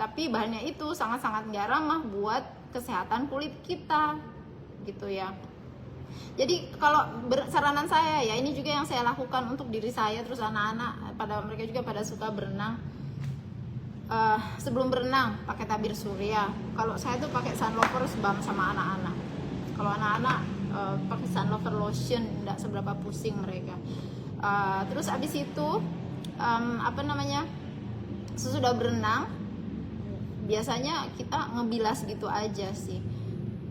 Tapi bahannya itu sangat-sangat nggak ramah buat kesehatan kulit kita gitu ya. Jadi kalau saranan saya ya, ini juga yang saya lakukan untuk diri saya, terus anak-anak mereka juga pada suka berenang. Sebelum berenang pakai tabir surya. Kalau saya tuh pakai sunlover balm sama anak-anak. Kalau anak-anak pakai sunlover lotion, nggak seberapa pusing mereka. Terus abis itu sesudah berenang biasanya kita ngebilas gitu aja sih,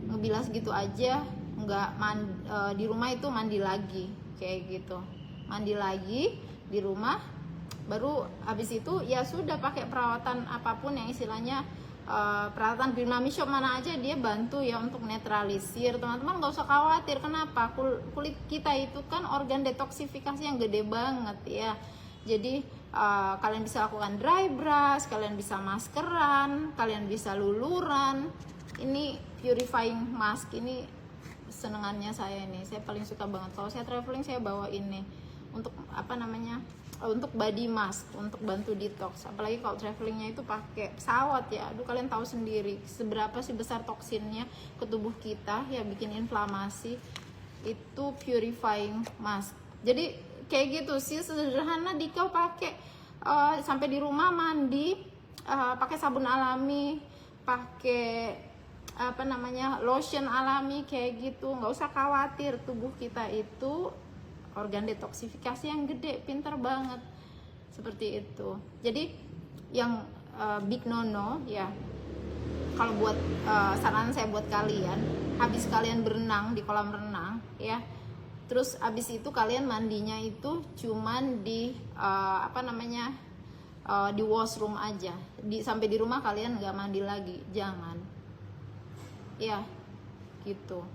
ngebilas gitu aja, nggak di rumah itu mandi lagi kayak gitu, mandi lagi di rumah. Baru habis itu ya sudah pakai perawatan apapun yang istilahnya perawatan Green Mommy Shop mana aja dia bantu ya untuk netralisir. Teman-teman nggak usah khawatir. Kenapa? Kulit kita itu kan organ detoksifikasi yang gede banget ya. Jadi kalian bisa lakukan dry brush, kalian bisa maskeran, kalian bisa luluran. Ini purifying mask, ini senengannya saya ini. Saya paling suka banget. Kalau saya traveling saya bawa ini untuk untuk body mask, untuk bantu detox. Apalagi kalau travelingnya itu pakai pesawat ya. Aduh, kalian tahu sendiri seberapa sih besar toksinnya ke tubuh kita ya, bikin inflamasi. Itu purifying mask. Jadi kayak gitu sih, sederhana. Dika pakai sampai di rumah mandi pakai sabun alami, pakai lotion alami kayak gitu. Nggak usah khawatir, tubuh kita itu organ detoksifikasi yang gede, pinter banget seperti itu. Jadi yang big no ya, kalau buat saran saya buat kalian, habis kalian berenang di kolam renang ya, terus abis itu kalian mandinya itu cuman di di washroom aja. Sampai di rumah kalian nggak mandi lagi, jangan ya gitu.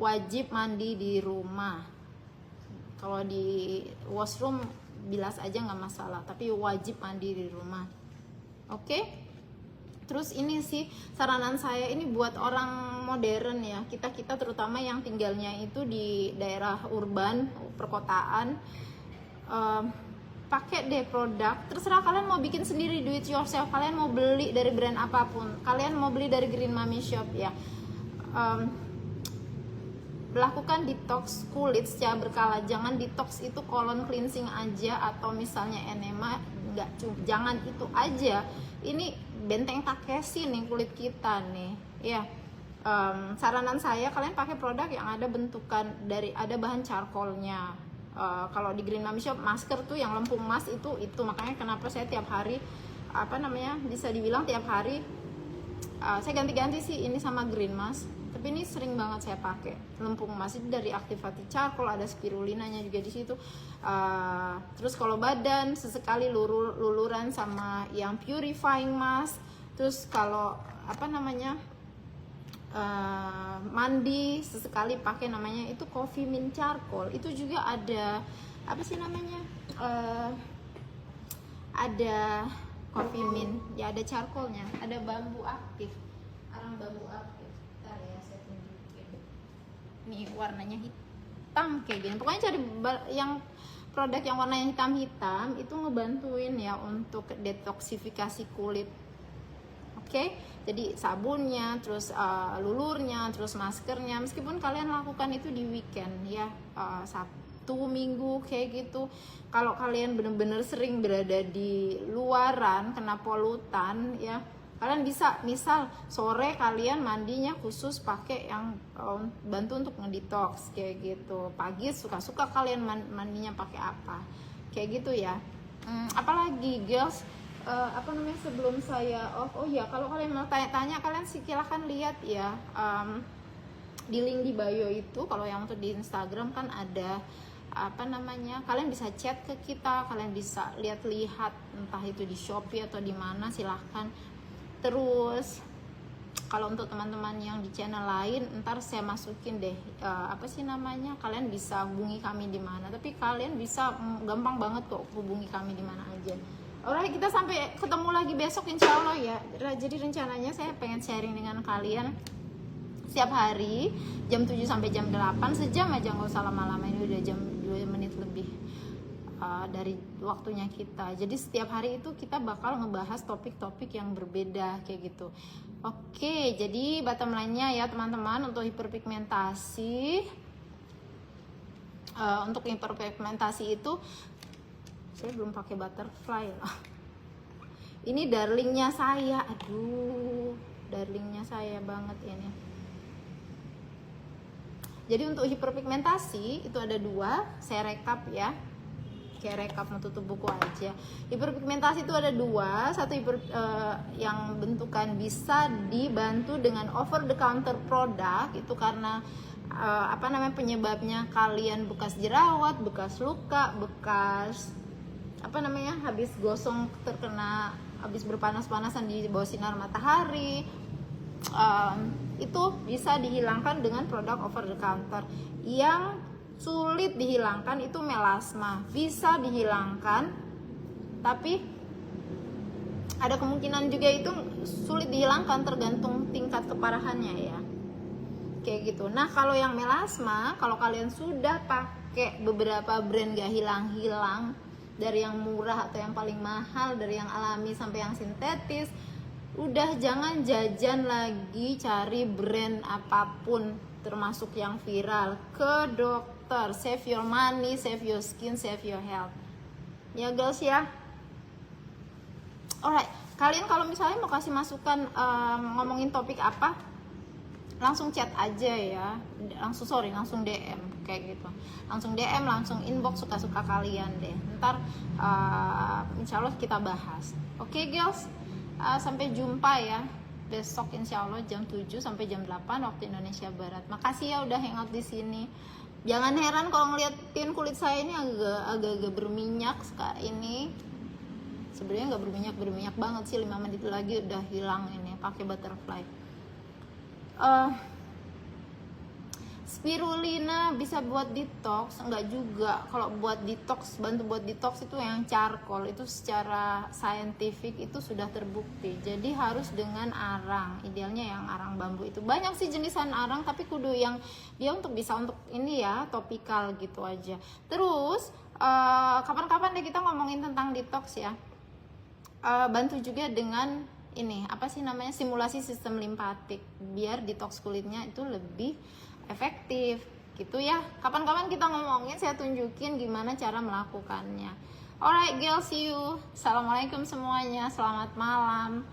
Wajib mandi di rumah. Kalau di washroom bilas aja nggak masalah, tapi wajib mandi di rumah. Oke? Terus ini sih saranan saya ini buat orang modern ya, kita terutama yang tinggalnya itu di daerah urban, perkotaan. pakai deh produk, terserah kalian mau bikin sendiri, do it yourself, kalian mau beli dari brand apapun, kalian mau beli dari Green Mommy Shop ya. Lakukan detox kulit secara berkala. Jangan detox itu colon cleansing aja atau misalnya enema, jangan itu aja. Ini benteng Takeshi nih kulit kita nih ya. Saranan saya kalian pakai produk yang ada bentukan dari, ada bahan charcoalnya. Kalau di Green Mommy Shop masker tuh yang lempung emas itu makanya kenapa saya tiap hari bisa dibilang tiap hari saya ganti-ganti sih ini sama Green Mask, tapi ini sering banget saya pakai lempung emas itu dari Activate Charcoal, ada spirulinanya juga di situ. Terus kalau badan sesekali luluran sama yang purifying mask. Terus kalau mandi sesekali pakai namanya itu coffee mint charcoal. Itu juga ada ada coffee mint ya, ada charcoalnya, ada bambu aktif, arang bambu aktif. Bentar ya saya tunjukin. Nih warnanya hitam kayak gini. Pokoknya cari yang produk yang warnanya hitam-hitam itu ngebantuin ya untuk detoksifikasi kulit. Oke, jadi sabunnya, terus lulurnya, terus maskernya, meskipun kalian lakukan itu di weekend ya, Sabtu, Minggu kayak gitu. Kalau kalian bener-bener sering berada di luaran, kena polutan ya, kalian bisa misal sore kalian mandinya khusus pakai yang bantu untuk ngedetox kayak gitu. Pagi suka-suka kalian mandinya pakai apa, kayak gitu ya. Apalagi girls, sebelum saya oh ya, kalau kalian mau tanya-tanya kalian silahkan lihat ya, di link di bio itu. Kalau yang untuk di Instagram kan ada kalian bisa chat ke kita, kalian bisa lihat entah itu di Shopee atau di mana, silahkan. Terus kalau untuk teman-teman yang di channel lain, ntar saya masukin deh kalian bisa hubungi kami di mana, tapi kalian bisa gampang banget kok hubungi kami di mana aja. Alright, kita sampai ketemu lagi besok insya Allah ya. Jadi rencananya saya pengen sharing dengan kalian setiap hari jam 7 sampai jam 8, sejam aja, nggak usah lama-lama, ini udah jam 2 menit lebih dari waktunya kita. Jadi setiap hari itu kita bakal ngebahas topik-topik yang berbeda kayak gitu. Oke, jadi bottom line-nya ya teman-teman, untuk hiperpigmentasi itu saya belum pakai butterfly loh. Ini darlingnya saya, darlingnya saya banget ini. Jadi untuk hiperpigmentasi itu ada 2, saya rekap ya, kayak rekap mau tutup buku aja. Hiperpigmentasi itu ada 2, satu yang bentukan bisa dibantu dengan over the counter produk, itu karena penyebabnya kalian bekas jerawat, bekas luka, bekas habis gosong habis berpanas-panasan di bawah sinar matahari, itu bisa dihilangkan dengan produk over the counter. Yang sulit dihilangkan itu melasma, bisa dihilangkan tapi ada kemungkinan juga itu sulit dihilangkan tergantung tingkat keparahannya ya, kayak gitu. Nah kalau yang melasma, kalau kalian sudah pakai beberapa brand gak hilang-hilang, dari yang murah atau yang paling mahal, dari yang alami sampai yang sintetis, udah jangan jajan lagi cari brand apapun termasuk yang viral, ke dokter. Save your money, save your skin, save your health ya girls ya. Alright, kalian kalau misalnya mau kasih masukan ngomongin topik apa, langsung chat aja ya, langsung DM kayak gitu, langsung DM, langsung inbox, suka-suka kalian deh. Ntar insya Allah kita bahas. Oke girls, sampai jumpa ya besok insya Allah jam 7 sampai jam 8 waktu Indonesia Barat. Makasih ya udah hangout di sini. Jangan heran kalau ngeliatin kulit saya ini agak berminyak ini. Sebenarnya nggak berminyak banget sih, 5 menit lagi udah hilang ini pakai butterfly. Spirulina bisa buat detox? Enggak juga. Kalau buat detox, bantu buat detox itu yang charcoal, itu secara saintifik itu sudah terbukti. Jadi harus dengan arang, idealnya yang arang bambu itu. Banyak sih jenisan arang, tapi kudu yang dia bisa untuk ini ya, topikal gitu aja. Terus kapan-kapan deh kita ngomongin tentang detox ya. Bantu juga dengan ini apa sih namanya, simulasi sistem limpatik biar detox kulitnya itu lebih efektif gitu ya. Kapan-kapan kita ngomongin, saya tunjukin gimana cara melakukannya. Alright girls, see you. Assalamualaikum semuanya, selamat malam.